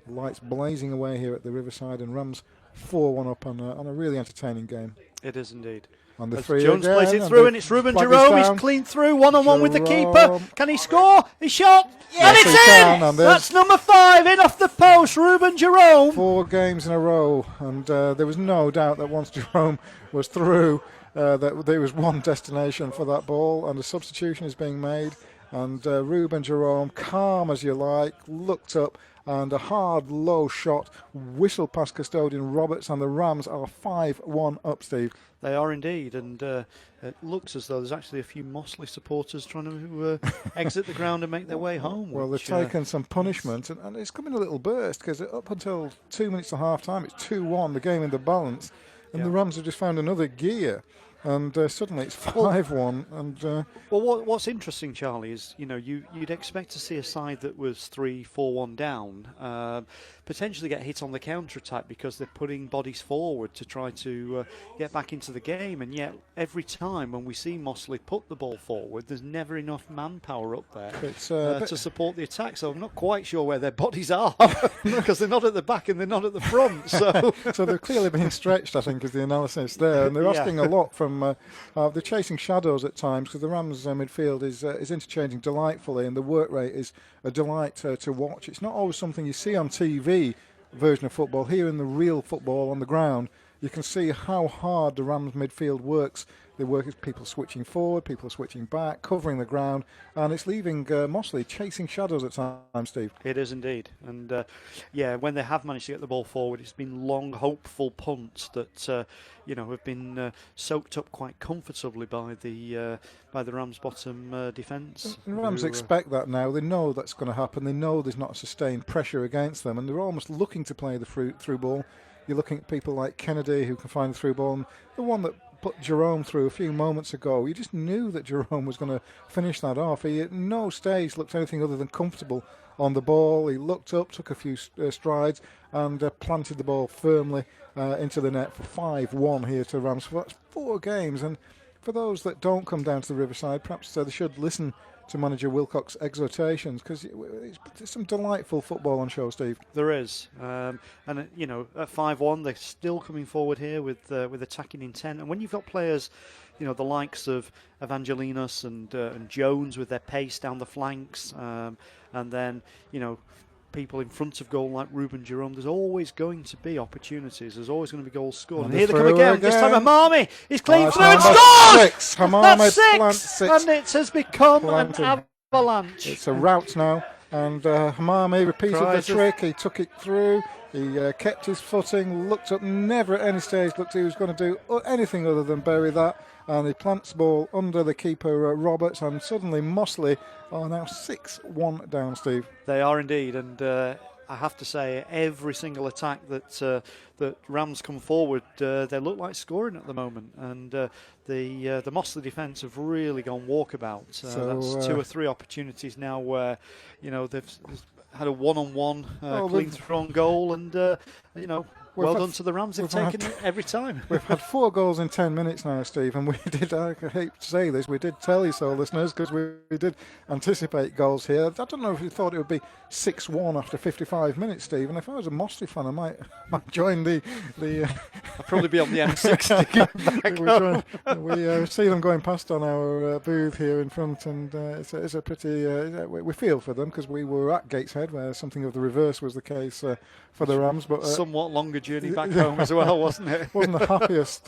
Lights blazing away here at the Riverside, and Rams 4-1 up on a really entertaining game. It is indeed. On the Jones plays it through, and it's Reuben Jerome. He's clean through, one-on-one with the keeper. Can he score? He shot, and it's in! That's number 5, in off the post, Reuben Jerome. 4 games in a row, and there was no doubt that once Jerome was through, that there was one destination for that ball, and a substitution is being made. And Reuben Jerome, calm as you like, looked up, and a hard, low shot whistled past custodian Roberts, and the Rams are 5-1 up, Steve. They are indeed, and it looks as though there's actually a few Mossley supporters trying to exit the ground and make their way home. Well, they've taken some punishment, and it's come in a little burst, because up until 2 minutes to half-time, it's 2-1, the game in the balance, and the Rams have just found another gear. And suddenly it's 5-1. And well, what's interesting, Charlie, is you'd expect to see a side that was 3-4-1 down potentially get hit on the counter attack because they're putting bodies forward to try to get back into the game. And yet, every time when we see Mossley put the ball forward, there's never enough manpower up there to support the attack. So I'm not quite sure where their bodies are because they're not at the back and they're not at the front. So they've clearly been stretched, I think, is the analysis there. And they're asking a lot from. They're chasing shadows at times because the Rams midfield is interchanging delightfully, and the work rate is a delight to watch. It's not always something you see on TV version of football. Here in the real football on the ground, you can see how hard the Rams midfield works. They work as people switching forward, people switching back, covering the ground, and it's leaving Mossley chasing shadows at times, Steve. It is indeed. And when they have managed to get the ball forward, it's been long, hopeful punts that have been soaked up quite comfortably by the Ramsbottom defence. And Rams expect that now. They know that's going to happen. They know there's not sustained pressure against them, and they're almost looking to play the through ball. You're looking at people like Kennedy who can find the through ball, and the one that put Jerome through a few moments ago, you just knew that Jerome was going to finish that off. He at no stage looked anything other than comfortable on the ball. He looked up, took a few strides, and planted the ball firmly into the net for 5-1 here to Rams. So that's 4 games, and for those that don't come down to the Riverside, perhaps they should listen to manager Wilcock's exhortations, because there's some delightful football on show, Steve. There is, and at 5-1, they're still coming forward here with attacking intent. And when you've got players, the likes of Evangelinos and Jones with their pace down the flanks, and then people in front of goal like Reuben Jerome, there's always going to be opportunities. There's always going to be goals scored. And here they come again. This time Hmami is clean through and scores! That's 6! And it has become an avalanche. It's a rout now. And Hmami repeated the trick. He took it through. He kept his footing, looked up, never at any stage looked he was going to do anything other than bury that. And he plants the ball under the keeper, Roberts, and suddenly Mossley are now 6-1 down, Steve. They are indeed, and I have to say, every single attack that Rams come forward, they look like scoring at the moment, and the Mossley defence have really gone walkabout. That's 2 or 3 opportunities now where they've had a one-on-one clean through on goal, and well done to the Rams. They've taken it every time. We've had 4 goals in 10 minutes now, Steve, and we did, I hate to say this, we did tell you so, listeners, because we did anticipate goals here. I don't know if you thought it would be 6-1 after 55 minutes, Steve, and if I was a Mossley fan, I might join the I'd probably be on the M60. We see them going past on our booth here in front, and it's a pretty. We feel for them because we were at Gateshead, where something of the reverse was the case for the Rams. But somewhat longer journey back home as well, wasn't it? Wasn't the happiest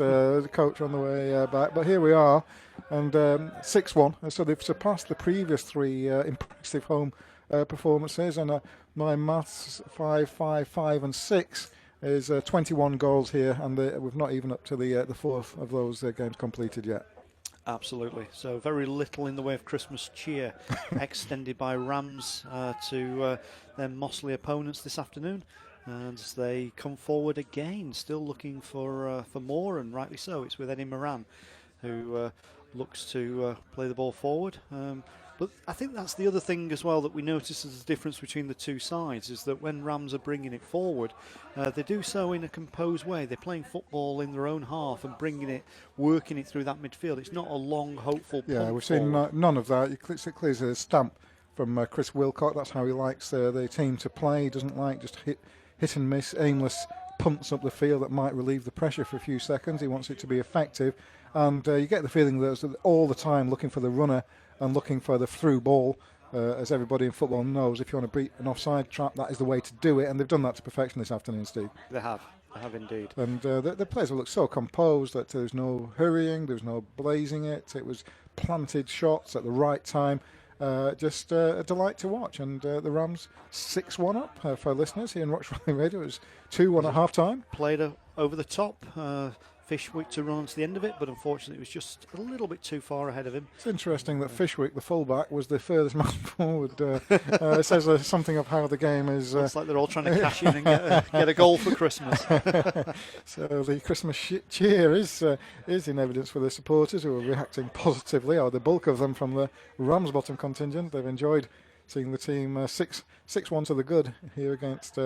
coach on the way back, but here we are, and 6-1. So they've surpassed the previous 3 impressive home performances, and my maths 5, 5, 5, and 6. Is 21 goals here, and we've not even up to the 4th of those games completed yet. Absolutely. So very little in the way of Christmas cheer extended by Rams to their Mossley opponents this afternoon, and as they come forward again, still looking for more, and rightly so. It's with Eddie Moran, who looks to play the ball forward. But I think that's the other thing as well that we notice as the difference between the two sides, is that when Rams are bringing it forward, they do so in a composed way. They're playing football in their own half and working it through that midfield. It's not a long, hopeful punt. Yeah, we've seen none of that. It clears a stamp from Chris Wilcock. That's how he likes the team to play. He doesn't like just hit and miss, aimless punts up the field that might relieve the pressure for a few seconds. He wants it to be effective. And you get the feeling that all the time looking for the runner and looking for the through ball. As everybody in football knows, if you want to beat an offside trap, that is the way to do it, and they've done that to perfection this afternoon, Steve. They have indeed. And the players have looked so composed that there was no hurrying, there was no blazing it. It was planted shots at the right time. Just a delight to watch. And the Rams 6-1 up for listeners here in Roch Valley Radio. It was 2-1 at half time. Played over the top. Fishwick to run to the end of it, but unfortunately it was just a little bit too far ahead of him. It's interesting that Fishwick, the fullback, was the furthest man forward. It says something of how the game is. It's like they're all trying to cash in and get a goal for Christmas. So the Christmas cheer is in evidence for the supporters, who are reacting positively, or the bulk of them from the Ramsbottom contingent. They've enjoyed seeing the team 6-1 to the good here against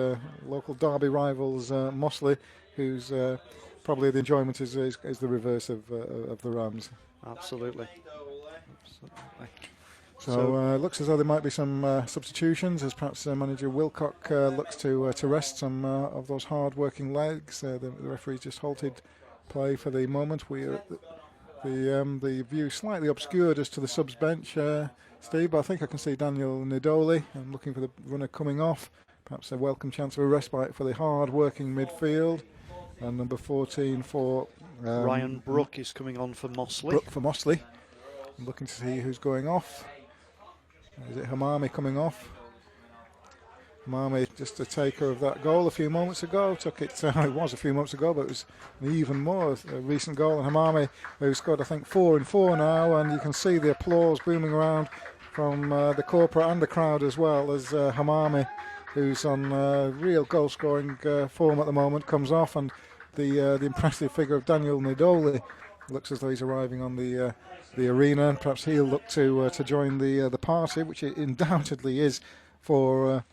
local derby rivals Mossley, who's probably the enjoyment is the reverse of the Rams. Absolutely. So looks as though there might be some substitutions, as perhaps manager Wilcock looks to rest some of those hard-working legs. The referee just halted play for the moment. The view slightly obscured as to the subs bench, Steve, but I think I can see Daniel Naidole. I'm looking for the runner coming off. Perhaps a welcome chance of a respite for the hard-working midfield. And number 14 for Ryan Brooke is coming on for Mossley. Brooke for Mossley. I'm looking to see who's going off. Is it Hmami coming off? Hmami, just a taker of that goal a few moments ago. It was a few moments ago, but it was an even more recent goal. And Hmami, who scored, I think, 4 in 4 now. And you can see the applause booming around from the corporate and the crowd as well, as Hmami, who's on real goal-scoring form at the moment, comes off, and the impressive figure of Daniel Naidole looks as though he's arriving on the arena, and perhaps he'll look to join the party, which it undoubtedly is for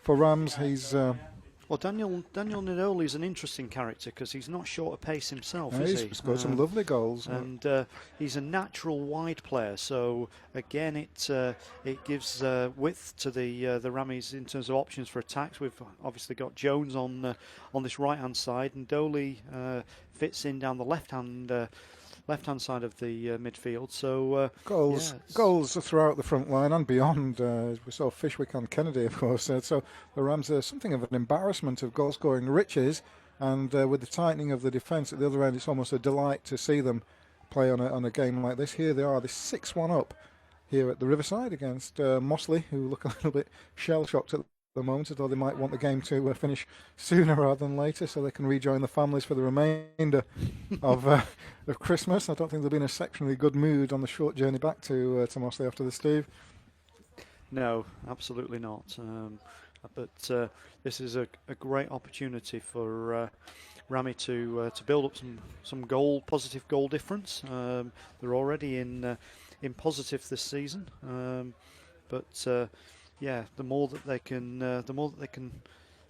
Rams. He's well, Daniel Naidole is an interesting character because he's not short of pace himself, is he? He's scored some lovely goals, and he's a natural wide player. So again, it gives width to the Rammies in terms of options for attacks. We've obviously got Jones on this right hand side, and Doley fits in down the left hand side of the midfield. So goals throughout the front line and beyond. We saw Fishwick and Kennedy, of course. So the Rams are something of an embarrassment of goal-scoring riches, and with the tightening of the defence at the other end, it's almost a delight to see them play on a game like this. Here they are, this 6-1 up here at the Riverside against Mossley, who look a little bit shell-shocked at the moment, as though they might want the game to finish sooner rather than later, so they can rejoin the families for the remainder of Christmas. I don't think they'll be in a exceptionally good mood on the short journey back to Mossley after this, Steve. No, absolutely not. But this is a great opportunity for Rami to build up some positive goal difference. They're already in positive this season, but. Yeah, the more that they can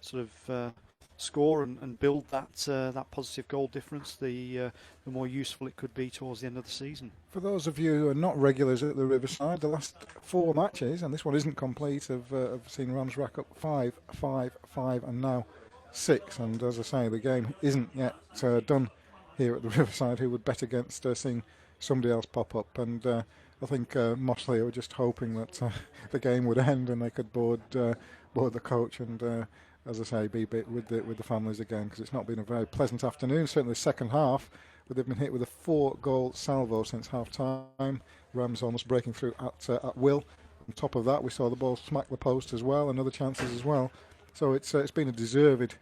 sort of score and build that positive goal difference, the more useful it could be towards the end of the season. For those of you who are not regulars at the Riverside, the last 4 matches, and this one isn't complete, have seen Rams rack up 5, 5, 5, and now 6. And as I say, the game isn't yet done here at the Riverside who would bet against seeing somebody else pop up. And I think Mossley were just hoping that the game would end and they could board the coach and, as I say, be with the families again, because it's not been a very pleasant afternoon. Certainly the second half, but they've been hit with a 4-goal salvo since half-time. Rams almost breaking through at will. On top of that, we saw the ball smack the post as well, and other chances as well. So it's been a deserved.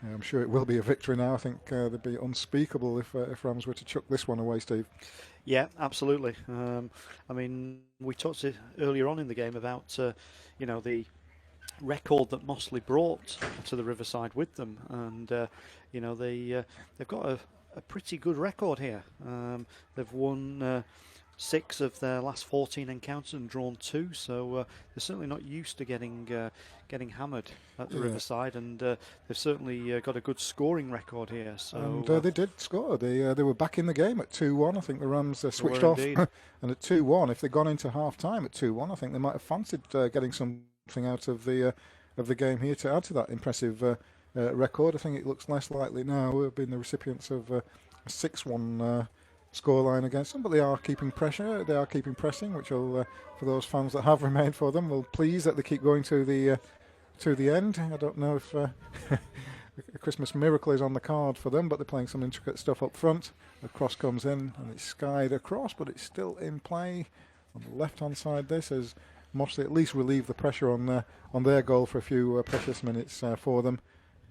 I'm sure it will be a victory now. I think they'd be unspeakable if Rams were to chuck this one away, Steve. Yeah, absolutely. I mean, we talked earlier on in the game about the record that Mossley brought to the Riverside with them, and they've got a pretty good record here. They've won 6 of their last 14 encounters and drawn 2, so they're certainly not used to getting hammered at the Riverside, and they've certainly got a good scoring record here. So and they did score. They were back in the game at 2-1. I think the Rams switched off, and at 2-1, if they'd gone into half time at 2-1, I think they might have fancied getting something out of the game here to add to that impressive record. I think it looks less likely now. We've been the recipients of a 6-1 scoreline against them, but they are keeping pressure. They are keeping pressing, which will, for those fans that have remained for them, will please that they keep going to the end. I don't know if a Christmas miracle is on the card for them, but they're playing some intricate stuff up front. The cross comes in and it's skied across, but it's still in play on the left-hand side. This as Mossley at least relieve the pressure on their goal for a few precious minutes for them,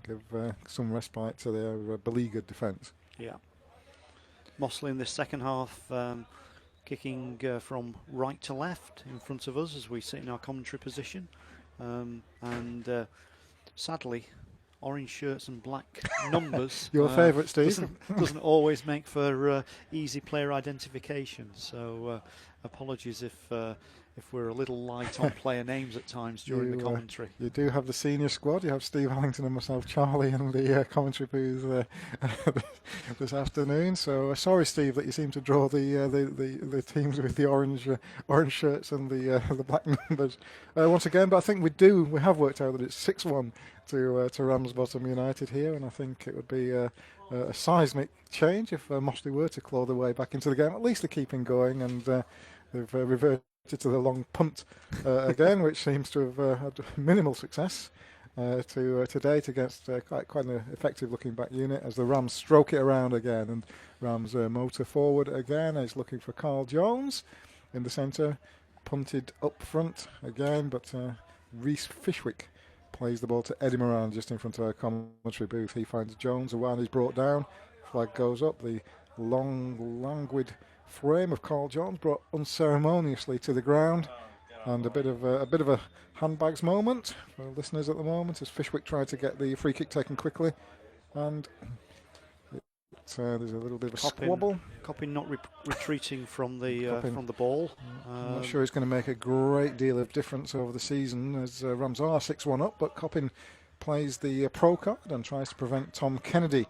give some respite to their beleaguered defence. Yeah. Mossley in this second half kicking from right to left in front of us as we sit in our commentary position, and sadly orange shirts and black numbers your favourite, Steve, doesn't always make for easy player identification, so apologies if we're a little light on player names at times during the commentary. You do have the senior squad. You have Steve Allington and myself, Charlie, in the commentary booth this afternoon. So sorry, Steve, that you seem to draw the teams with the orange shirts and the black numbers once again. But I think we have worked out that it's 6-1 to Ramsbottom United here, and I think it would be a seismic change if Mossley were to claw their way back into the game. At least they're keeping going, and they've reverted to the long punt again, which seems to have had minimal success to date against quite an effective looking back unit as the Rams stroke it around again, and Rams motor forward again is looking for Karl Jones in the centre, punted up front again, but Reece Fishwick plays the ball to Eddie Moran just in front of our commentary booth. He finds Jones, and while he's brought down, flag goes up. The long, languid frame of Karl Jones brought unceremoniously to the ground, and a bit of a handbags moment for listeners at the moment as Fishwick tried to get the free kick taken quickly, and there's a little bit of a squabble. Coppin not retreating from the ball. I'm not sure it's going to make a great deal of difference over the season as Rams are 6-1 up, but Coppin plays the pro card and tries to prevent Tom Kennedy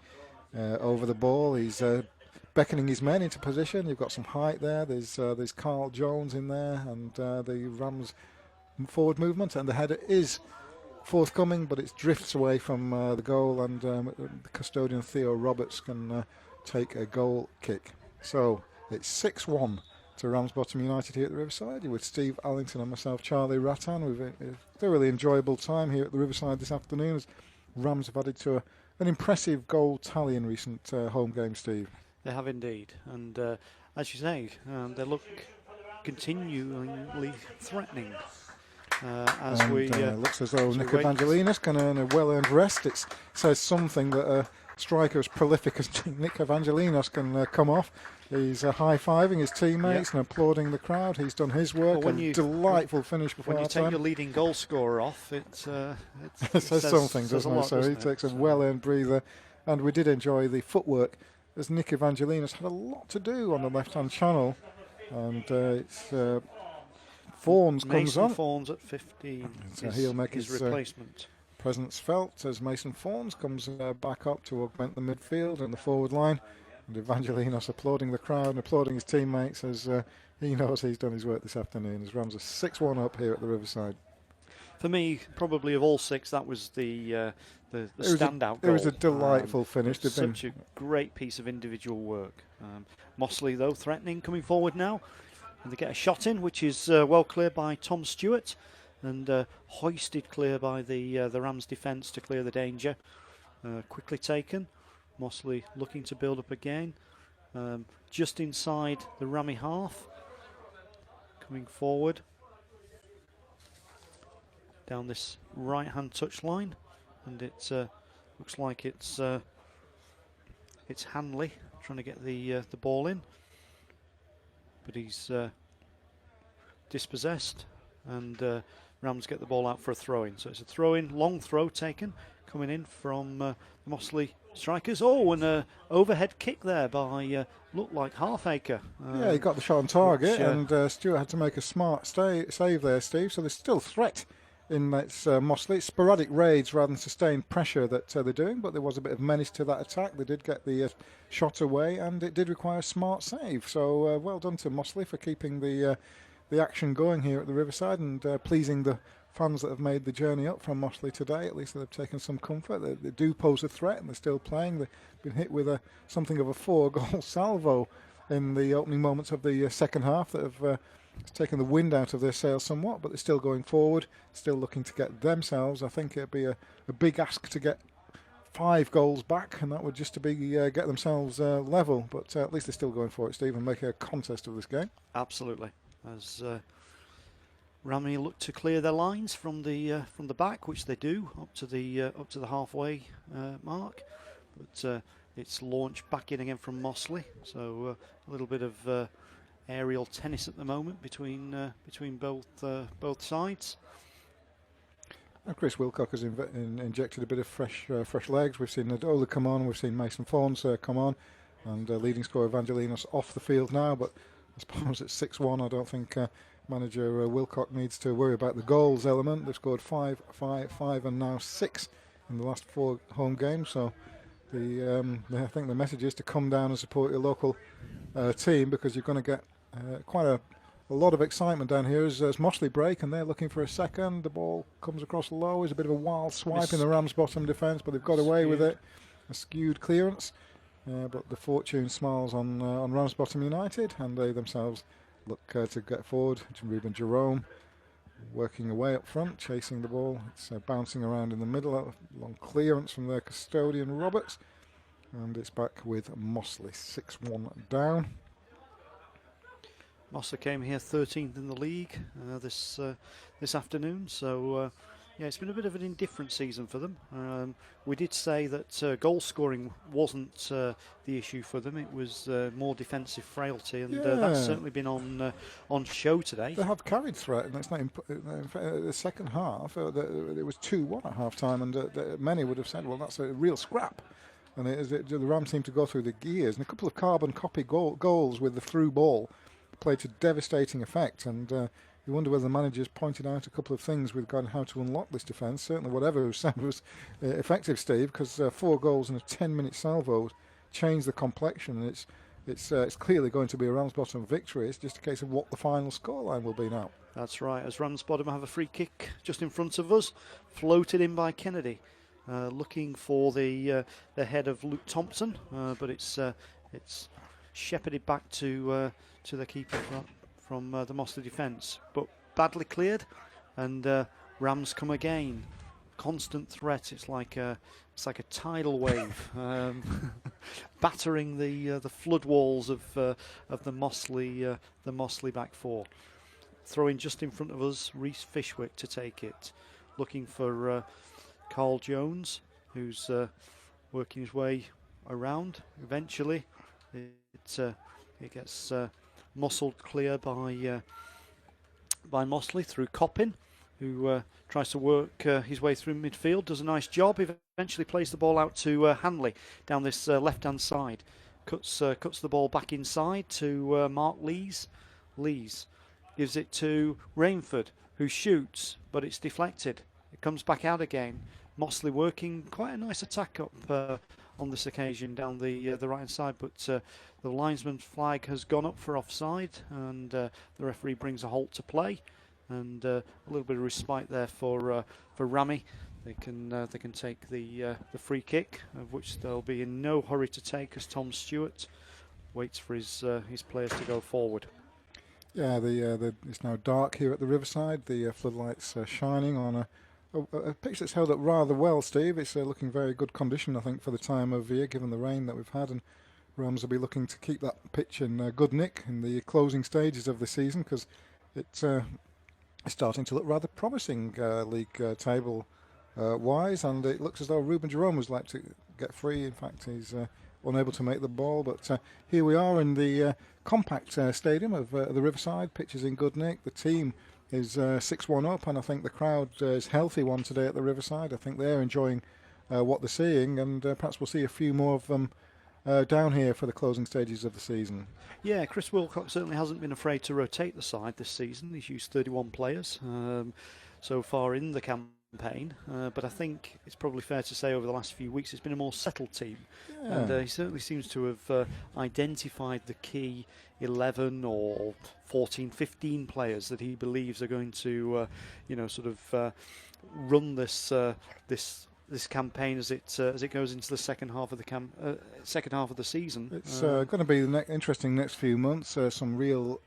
over the ball. He's beckoning his men into position. You've got some height there. There's Karl Jones in there, and the Rams forward movement, and the header is forthcoming, but it drifts away from the goal, and the custodian Theo Roberts can take a goal kick. So it's 6-1 to Ramsbottom United here at the Riverside. You're with Steve Allington and myself, Charlie Rattan. We've had a thoroughly enjoyable time here at the Riverside this afternoon as Rams have added to an impressive goal tally in recent home games, Steve. They have indeed, and as you say, they look continually threatening. Looks as though Nic Evangelinos can earn a well-earned rest. It says something that a striker as prolific as Nic Evangelinos can come off. He's high-fiving his teammates and applauding the crowd. He's done his work. Well, delightful finish before when you time. take your leading goal scorer off, it says something, doesn't it? So he takes a well-earned breather, and we did enjoy the footwork as Nic Evangelinos had a lot to do on the left-hand channel, and it's Fawns comes on. Fawns at 15. So he'll make his replacement. Presence felt as Mason Fawns comes back up to augment the midfield and the forward line. And Evangelinos applauding the crowd and applauding his teammates as he knows he's done his work this afternoon. As Rams are 6-1 up here at the Riverside. For me, probably of all 6, that was the standout goal. It was a delightful finish. Such a great piece of individual work. Mossley, though, threatening, coming forward now. And they get a shot in, which is well cleared by Tom Stewart, and hoisted clear by the Rams' defence to clear the danger. Quickly taken. Mossley looking to build up again. Just inside the Rammy half. Coming forward. Down this right-hand touchline. And it looks like it's Hanley trying to get the ball in. But he's dispossessed, and Rams get the ball out for a throw-in. So it's a throw-in, long throw taken, coming in from the Mossley strikers. Oh, and an overhead kick there by, looked like Halfacre. Yeah, he got the shot on target, and Stewart had to make a smart save there, Steve. So there's still threat in that Mossley. It's sporadic raids rather than sustained pressure that they're doing, but there was a bit of menace to that attack. They did get the shot away, and it did require a smart save. So well done to Mossley for keeping the action going here at the Riverside, and pleasing the fans that have made the journey up from Mossley today. At least they've taken some comfort. They do pose a threat, and they're still playing. They've been hit with something of a 4-goal salvo in the opening moments of the second half that have it's taken the wind out of their sails somewhat, but they're still going forward, still looking to get themselves. I think it'd be a big ask to get 5 goals back, and that would just to be get themselves level. But at least they're still going for it, Steve, and making a contest of this game. Absolutely. As Rami look to clear their lines from the back, which they do up to the halfway mark, but it's launched back in again from Mossley. So a little bit of aerial tennis at the moment between both sides. And Chris Wilcock has injected a bit of fresh legs. We've seen Naidole come on, we've seen Mason Fawns come on, and leading scorer Evangelinos off the field now. But I suppose it's 6-1. I don't think manager Wilcock needs to worry about the goals element. They've scored 5, and now 6 in the last 4 home games. So I think the message is to come down and support your local team, because you're going to get quite a lot of excitement down here as Mossley break, and they're looking for a second. The ball comes across low. It's a bit of a wild swipe in the Ramsbottom defence, but they've got away with it. A skewed clearance, but the fortune smiles on Ramsbottom United, and they themselves look to get forward. To Reuben Jerome working away up front, chasing the ball. It's bouncing around in the middle. Long clearance from their custodian Roberts, and it's back with Mossley 6-1 down. Mossley came here 13th in the league this afternoon, so yeah, it's been a bit of an indifferent season for them. We did say that goal scoring wasn't the issue for them; it was more defensive frailty, and that's certainly been on show today. They have carried threat, and it's not. In the second half, it was 2-1 at half time, and many would have said, "Well, that's a real scrap." And the Rams seem to go through the gears, and a couple of carbon copy goals with the through ball played to devastating effect, and you wonder whether the manager's pointed out a couple of things with regard to how to unlock this defence. Certainly whatever was said was effective, Steve, because 4 goals in a 10-minute salvo changed the complexion, and it's clearly going to be a Ramsbottom victory. It's just a case of what the final scoreline will be now. That's right, as Ramsbottom have a free kick just in front of us, floated in by Kennedy, looking for the head of Luke Thompson, but it's shepherded back to the keeper from the Mossley defence, but badly cleared, and Rams come again. Constant threat. It's like a tidal wave, battering the flood walls of the Mossley back 4. Throwing just in front of us, Reece Fishwick to take it, looking for Karl Jones, who's working his way around. Eventually, it gets muscled clear by Mossley through Coppin, who tries to work his way through midfield, does a nice job, eventually plays the ball out to Hanley down this left-hand side, cuts the ball back inside to Mark Lees. Lees gives it to Rainford, who shoots, but it's deflected. It comes back out again. Mossley working quite a nice attack up on this occasion down the right-hand side, but the linesman's flag has gone up for offside, and the referee brings a halt to play. and a little bit of respite there for Rami. They can take the free kick, of which they'll be in no hurry to take, as Tom Stewart waits for his players to go forward. Yeah, it's now dark here at the Riverside. The floodlights are shining on a pitch that's held up rather well, Steve. It's looking very good condition, I think, for the time of year, given the rain that we've had. And Rams will be looking to keep that pitch in good nick in the closing stages of the season, because it's starting to look rather promising league table wise. And it looks as though Reuben Jerome was like to get free. In fact, he's unable to make the ball, but here we are in the compact stadium of the Riverside. Pitch is in good nick. The team is 6-1 up, and I think the crowd is healthy one today at the Riverside. I think they're enjoying what they're seeing, and perhaps we'll see a few more of them down here for the closing stages of the season. Yeah, Chris Wilcox certainly hasn't been afraid to rotate the side this season. He's used 31 players so far in the campaign, but I think it's probably fair to say over the last few weeks it's been a more settled team. Yeah. And he certainly seems to have identified the key 11 or 14, 15 players that he believes are going to, run this campaign as it goes into the second half of the season. It's going to be the interesting next few months. Some real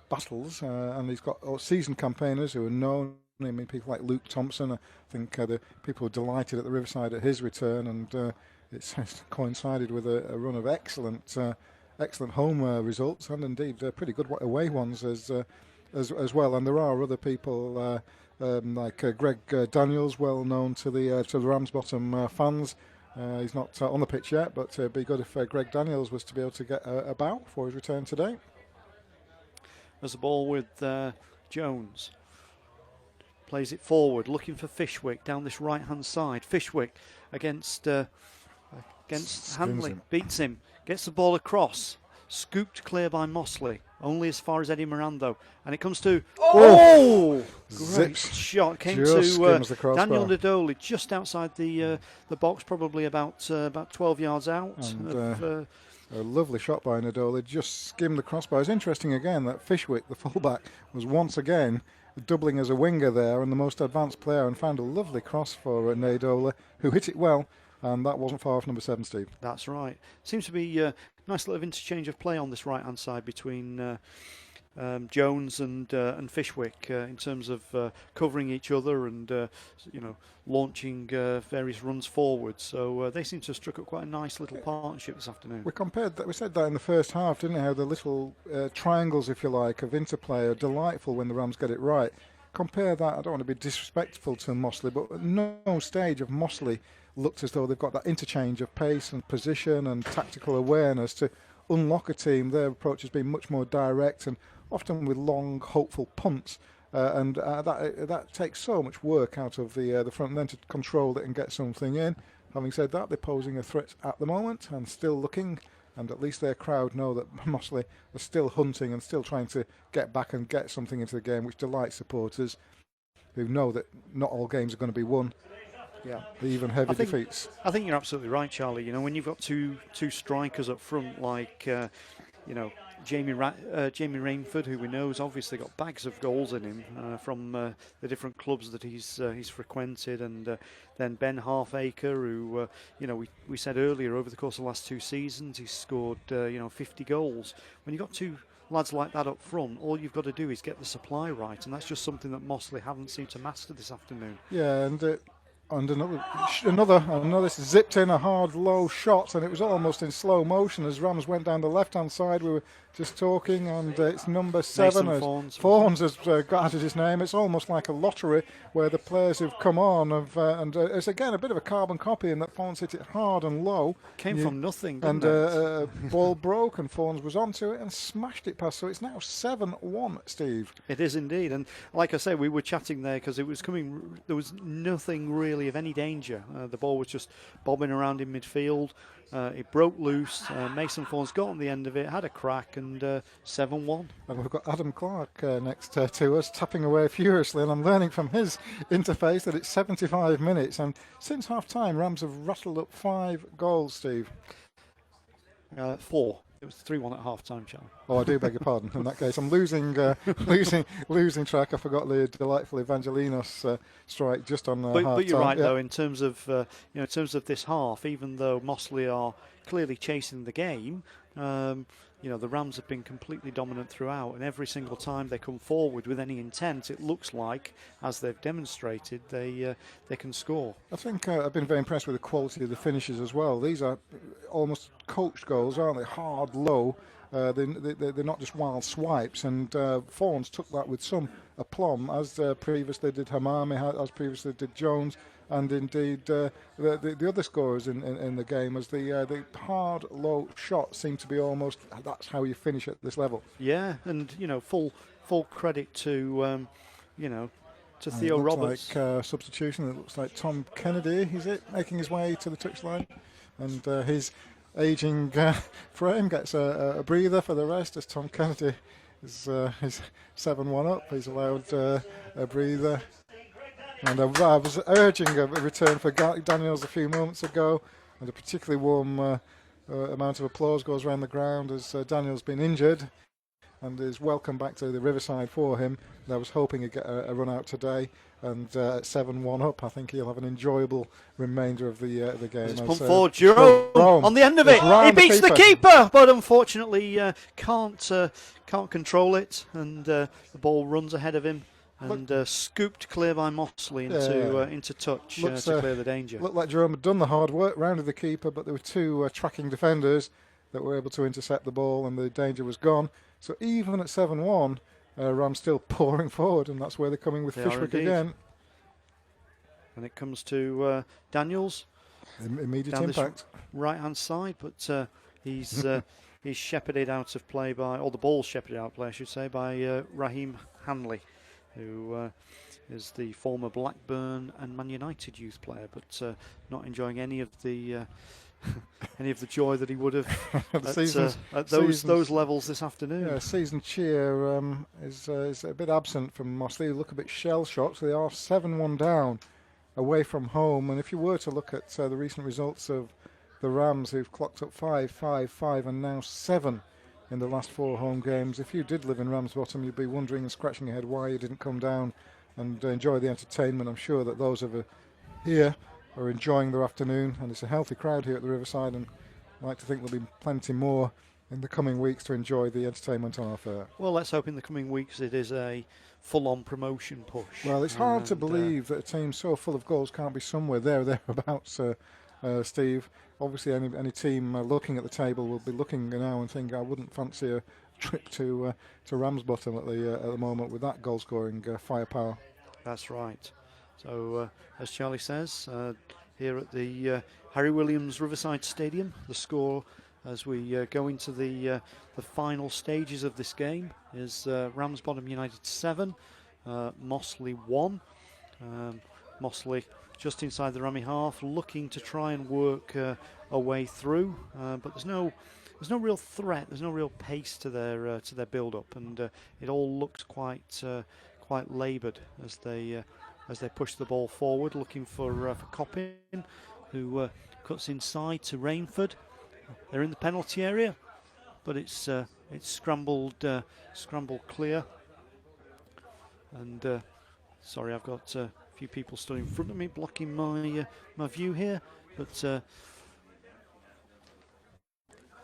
battles, and he's got seasoned campaigners who are known. I mean, people like Luke Thompson. I think the people were delighted at the Riverside at his return, and it's coincided with a run of excellent home results, and indeed pretty good away ones as well. And there are other people like Greg Daniels, well known to the Ramsbottom fans. He's not on the pitch yet, but it'd be good if Greg Daniels was to be able to get a bow for his return today. There's the ball with Jones. Plays it forward, looking for Fishwick down this right-hand side. Fishwick against Hanley, beats him, gets the ball across, scooped clear by Mossley, only as far as Eddie Moran though, and it comes to great Zips. shot, came Just to Daniel Daniel Naidole just outside the box, probably about 12 yards out. And, a lovely shot by Naidole, just skimmed the crossbar. It's interesting again that Fishwick, the fullback, was once again doubling as a winger there and the most advanced player, and found a lovely cross for Naidole, who hit it well, and that wasn't far off number 7, Steve. That's right. Seems to be a nice little interchange of play on this right hand side between Jones and Fishwick in terms of covering each other and launching various runs forward. So they seem to have struck up quite a nice little partnership this afternoon. We said that in the first half, didn't we? How the little triangles, if you like, of interplay are delightful when the Rams get it right. Compare that. I don't want to be disrespectful to Mossley, but at no stage of Mossley looked as though they've got that interchange of pace and position and tactical awareness to unlock a team. Their approach has been much more direct and often with long, hopeful punts, and that takes so much work out of the front, and then to control it and get something in. Having said that, they're posing a threat at the moment and still looking, and at least their crowd know that Mossley are still hunting and still trying to get back and get something into the game, which delights supporters who know that not all games are going to be won. Yeah, even heavy defeats. I think you're absolutely right, Charlie. When you've got two strikers up front like Jamie Rainford, who we know has obviously got bags of goals in him from the different clubs that he's frequented, and then Ben Halfacre, who we said earlier over the course of the last 2 seasons he's scored 50 goals. When you've got two lads like that up front, all you've got to do is get the supply right, and that's just something that Mossley haven't seemed to master this afternoon. Yeah, and another zipped in a hard low shot, and it was almost in slow motion as Rams went down the left hand side. We were just talking, and it's number 7 as Fawns has added his name. It's almost like a lottery where the players who've come on and it's again a bit of a carbon copy in that Fawns hit it hard and low. Came from nothing, and didn't ball broke and Fawns was onto it and smashed it past. So it's now 7-1, Steve. It is indeed, and like I say, we were chatting there because it was coming. There was nothing really of any danger. The ball was just bobbing around in midfield. It broke loose. Mason Fawns got on the end of it, had a crack, and 7-1. And we've got Adam Clark next to us, tapping away furiously, and I'm learning from his interface that it's 75 minutes. And since half-time, Rams have rattled up 5 goals, Steve. 4. was 3-1 at half-time, Charlie. Oh, I do beg your pardon. In that case, I'm losing losing track. I forgot the delightful Evangelinos strike just on half-time. But you're right, though, in terms of in terms of this half, even though Mossley are clearly chasing the game, the Rams have been completely dominant throughout, and every single time they come forward with any intent, it looks like, as they've demonstrated, they can score. I think I've been very impressed with the quality of the finishes as well. These are almost coached goals, aren't they? Hard, low. They're not just wild swipes, and Fawns took that with some aplomb, as previously did Hmami, as previously did Jones, and indeed the other scorers in the game, as the hard, low shots seem to be almost, that's how you finish at this level. Yeah, and full credit to to Theo Roberts. Like substitution, it looks like Tom Kennedy, is it, making his way to the touchline, and his aging frame gets a breather for the rest, as Tom Kennedy is 7-1 up. He's allowed a breather. And I was urging a return for Daniels a few moments ago, and a particularly warm amount of applause goes around the ground as Daniels been injured and is welcome back to the Riverside for him. And I was hoping he'd get a run out today, and 7-1 up, I think he'll have an enjoyable remainder of the game. It's pumped forward, Jerome on the end of it. He beats the keeper, but unfortunately can't control it, and the ball runs ahead of him. And scooped clear by Mossley into touch to clear the danger. Looked like Jerome had done the hard work, rounded the keeper, but there were two tracking defenders that were able to intercept the ball, and the danger was gone. So even at 7-1, Rams still pouring forward, and that's where they're coming with Fishwick again. And it comes to Daniels. Immediate impact. Right-hand side, but he's shepherded out of play by, or the ball's shepherded out of play, I should say, by Raheem Hanley, who is the former Blackburn and Man United youth player, but not enjoying any of the joy that he would have at those levels this afternoon. Yeah, season cheer is a bit absent from Mossley. They look a bit shell-shocked. They are 7-1 down away from home, and if you were to look at the recent results of the Rams, who've clocked up 5, and now 7 in the last 4 home games, if you did live in Ramsbottom, you'd be wondering and scratching your head why you didn't come down and enjoy the entertainment. I'm sure that those of you here are enjoying their afternoon, and it's a healthy crowd here at the Riverside, and I like to think there'll be plenty more in the coming weeks to enjoy the entertainment on our fair. Well, let's hope in the coming weeks it is a full-on promotion push. Well, it's hard to believe that a team so full of goals can't be somewhere thereabouts, Steve. Obviously, any team looking at the table will be looking now and think, I wouldn't fancy a trip to Ramsbottom at the moment with that goal-scoring firepower. That's right. So, as Charlie says, here at the Harry Williams Riverside Stadium, the score as we go into the final stages of this game is Ramsbottom United 7, Mossley 1. Mossley just inside the Rammy half, looking to try and work a way through, but there's no real threat, there's no real pace to their build-up, and it all looks quite laboured as they push the ball forward, looking for Coppin, who cuts inside to Rainford. They're in the penalty area, but it's scrambled clear. And sorry, I've got a few people stood in front of me blocking my view here, but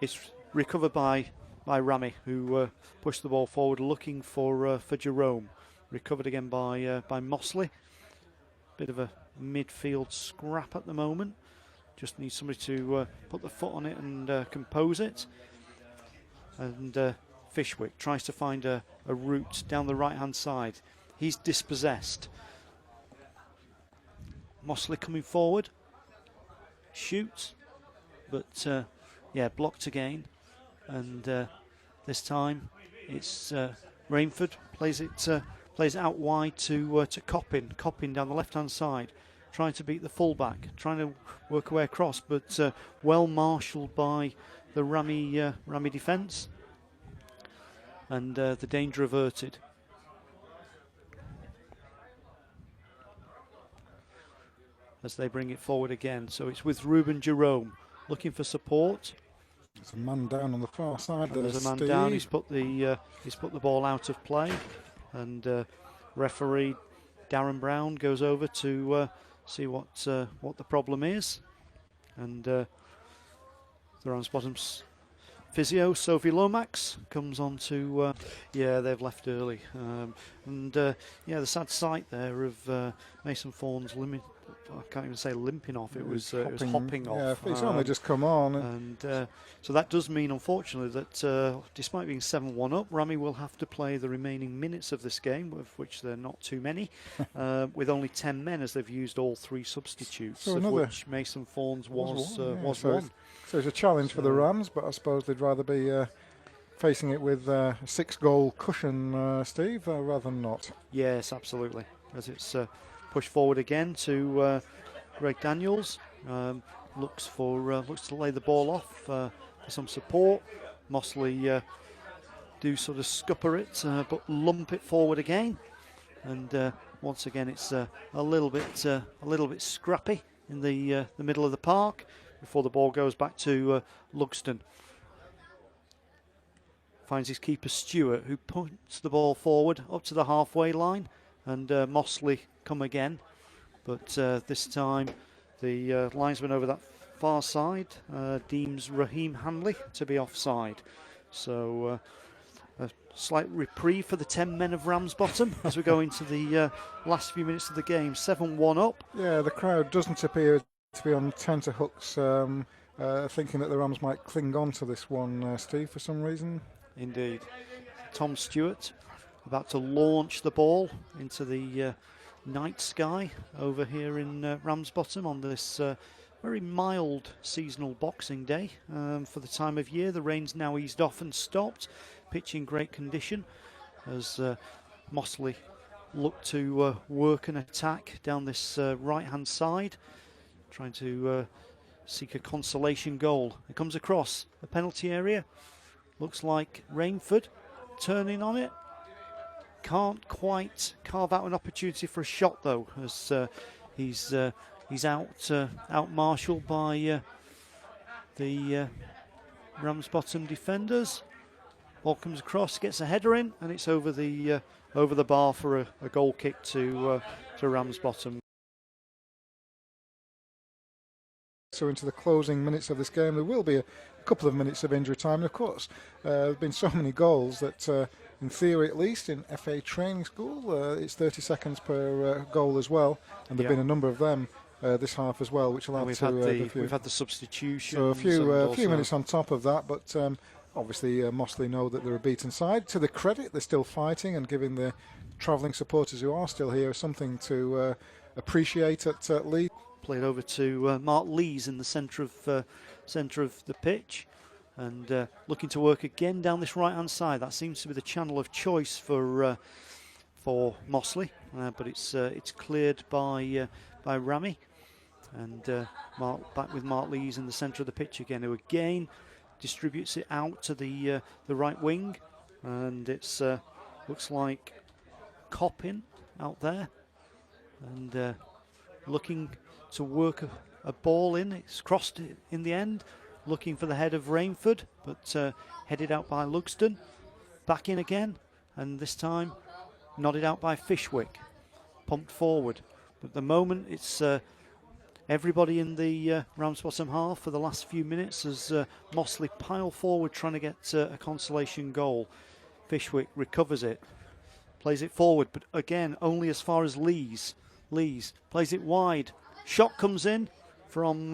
it's recovered by Rami, who pushed the ball forward, looking for Jerome. Recovered again by Mossley. Bit of a midfield scrap at the moment. Just needs somebody to put the foot on it and compose it. And Fishwick tries to find a route down the right-hand side. He's dispossessed. Mossley coming forward. Shoots. But, blocked again. And this time it's Rainford plays it out wide to Coppin. Coppin down the left-hand side, trying to beat the fullback, trying to work away across, but well marshalled by the Rami defence, and the danger averted. As they bring it forward again, so it's with Reuben Jerome looking for support. There's a man down on the far side. There's a man down. He's put the ball out of play, and referee Darren Brown goes over to see what the problem is, and the Ramsbottom's physio Sophie Lomax comes on to they've left early, and the sad sight there of Mason Fawns I can't even say limping off. It was hopping off. Yeah, it's only just come on, and so that does mean, unfortunately, that despite being 7-1 up, Rami will have to play the remaining minutes of this game, of which there are not too many, with only 10 men, as they've used all 3 substitutes, so of which Mason Fawns was one. So it's a challenge for the Rams, but I suppose they'd rather be facing it with a 6-goal cushion, Steve, rather than not. Yes, absolutely. As it's pushed forward again to Greg Daniels, looks to lay the ball off for some support. Mossley do sort of scupper it, but lump it forward again, and once again it's a little bit scrappy in the middle of the park before the ball goes back to Lugsden. Finds his keeper Stewart, who points the ball forward up to the halfway line, and Mossley come again, but this time the linesman over that far side deems Raheem Hanley to be offside. So a slight reprieve for the 10 men of Ramsbottom as we go into the last few minutes of the game. 7-1 up. Yeah, the crowd doesn't appear to be on tenterhooks, thinking that the Rams might cling on to this one, Steve, for some reason. Indeed. Tom Stewart about to launch the ball into the night sky over here in Ramsbottom on this very mild seasonal Boxing Day for the time of year. The rain's now eased off and stopped. Pitch in great condition as Mossley look to work an attack down this right-hand side, trying to seek a consolation goal. It comes across the penalty area. Looks like Rainford turning on it. Can't quite carve out an opportunity for a shot though, as he's out-marshalled by the Ramsbottom defenders. Ball comes across, gets a header in, and it's over the bar for a goal kick to Ramsbottom. So into the closing minutes of this game, there will be a couple of minutes of injury time. And of course, there have been so many goals that, in theory at least, in FA training school, it's 30 seconds per goal as well. And there have been a number of them this half as well, which allowed we've had the substitution. So a few minutes on top of that, but obviously Mossley know that they're a beaten side. To the credit, they're still fighting and giving the travelling supporters who are still here something to appreciate at Leeds. Played over to Mark Lees in the centre of the pitch, and looking to work again down this right-hand side. That seems to be the channel of choice for Mossley, but it's cleared by Rami, and back with Mark Lees in the centre of the pitch again, who again distributes it out to the right wing, and it's looks like Coppin out there, and looking to work a ball in. It's crossed in the end, looking for the head of Rainford, but headed out by Lugsden. Back in again, and this time nodded out by Fishwick. Pumped forward. But at the moment, it's everybody in the Ramsbottom half for the last few minutes as Mossley pile forward trying to get a consolation goal. Fishwick recovers it, plays it forward, but again, only as far as Lees. Lees plays it wide. Shot comes in from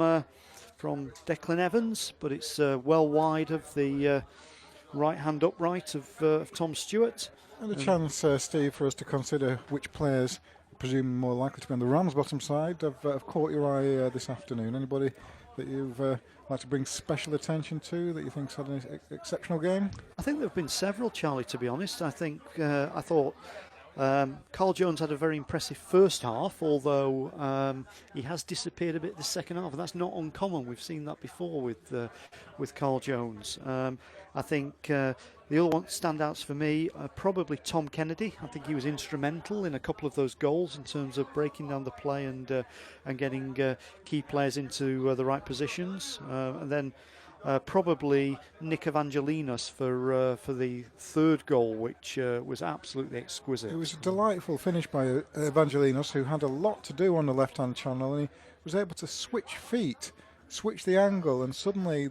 Declan Evans, but it's well wide of the right-hand upright of Tom Stewart. And a chance, Steve, for us to consider which players, presumably more likely to be on the Ramsbottom side, have caught your eye this afternoon. Anybody that you've like to bring special attention to that you think's had an exceptional game? I think there have been several, Charlie, to be honest. I thought Karl Jones had a very impressive first half, although he has disappeared a bit the second half, and that's not uncommon. We've seen that before with Karl Jones. I think the other standouts for me are probably Tom Kennedy. I think he was instrumental in a couple of those goals in terms of breaking down the play and getting key players into the right positions. And then probably Nic Evangelinos for the third goal, which was absolutely exquisite. It was a delightful finish by Evangelinos, who had a lot to do on the left-hand channel, and he was able to switch feet, switch the angle, and suddenly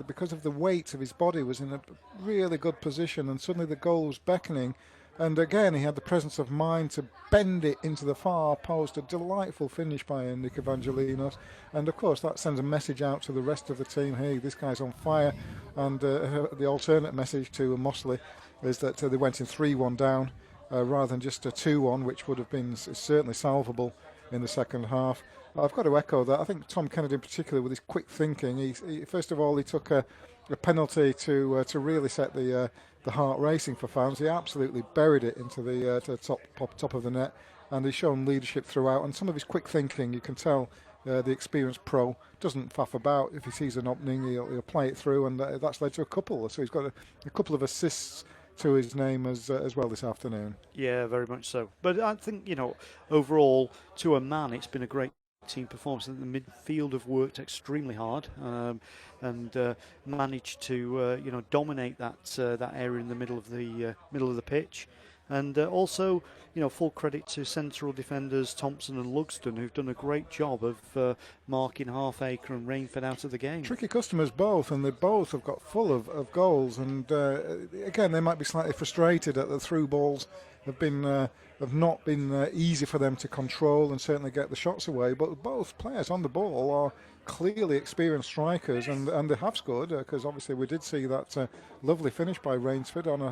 because of the weight of his body was in a really good position, and suddenly the goal was beckoning. And again, he had the presence of mind to bend it into the far post. A delightful finish by Nic Evangelinos. And of course, that sends a message out to the rest of the team. Hey, this guy's on fire. And the alternate message to Mossley is that they went in 3-1 down rather than just a 2-1, which would have been certainly salvable in the second half. I've got to echo that. I think Tom Kennedy in particular, with his quick thinking, he first of all, he took a penalty to really set the heart racing for Fawns. He absolutely buried it into the to the top of the net, and he's shown leadership throughout. And some of his quick thinking, you can tell the experienced pro doesn't faff about. If he sees an opening, he'll play it through, and that's led to a couple. So he's got a couple of assists to his name as well this afternoon. Yeah, very much so. But I think, overall, to a man, it's been a great team performance. The midfield have worked extremely hard and managed to dominate that area in the middle of the pitch. And also, full credit to central defenders Thompson and Lugsden, who've done a great job of marking Halfacre and Rainford out of the game. Tricky customers both, and they both have got full of goals. And again, they might be slightly frustrated at the through balls have not been easy for them to control and certainly get the shots away. But both players on the ball are clearly experienced strikers, and they have scored, because obviously we did see that lovely finish by Rainford on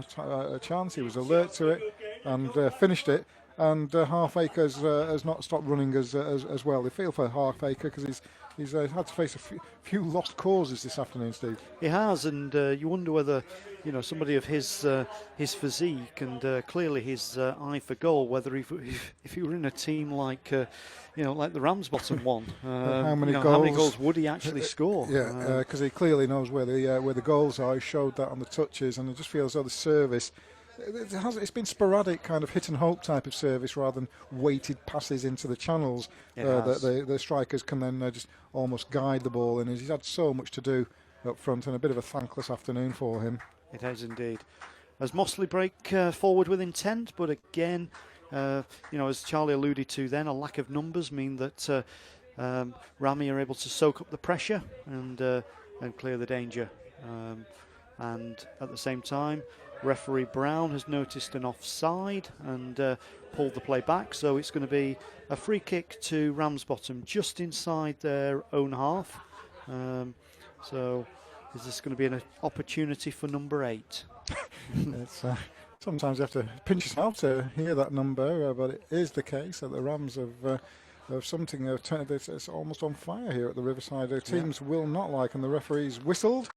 a chance. He was alert to it and finished it. And Halfacre has not stopped running as well. They feel for Halfacre because he's had to face a few lost causes this afternoon, Steve. He has, and you wonder whether somebody of his physique and clearly his eye for goal, whether if he were in a team like like the Ramsbottom one, how many goals would he actually score? Yeah, because he clearly knows where the goals are. He showed that on the touches, and it just feels as though the service. It's been sporadic, kind of hit and hope type of service rather than weighted passes into the channels that the strikers can then just almost guide the ball in. He's had so much to do up front, and a bit of a thankless afternoon for him. It has indeed. As Mossley break forward with intent, but again, as Charlie alluded to then, a lack of numbers mean that Rami are able to soak up the pressure and clear the danger. And at the same time, referee Brown has noticed an offside and pulled the play back, so it's going to be a free kick to Ramsbottom just inside their own half. So is this going to be an opportunity for number 8? Sometimes you have to pinch yourself to hear that number, but it is the case that the Rams have something. It's almost on fire here at the Riverside. Teams will not like, and the referee's whistled.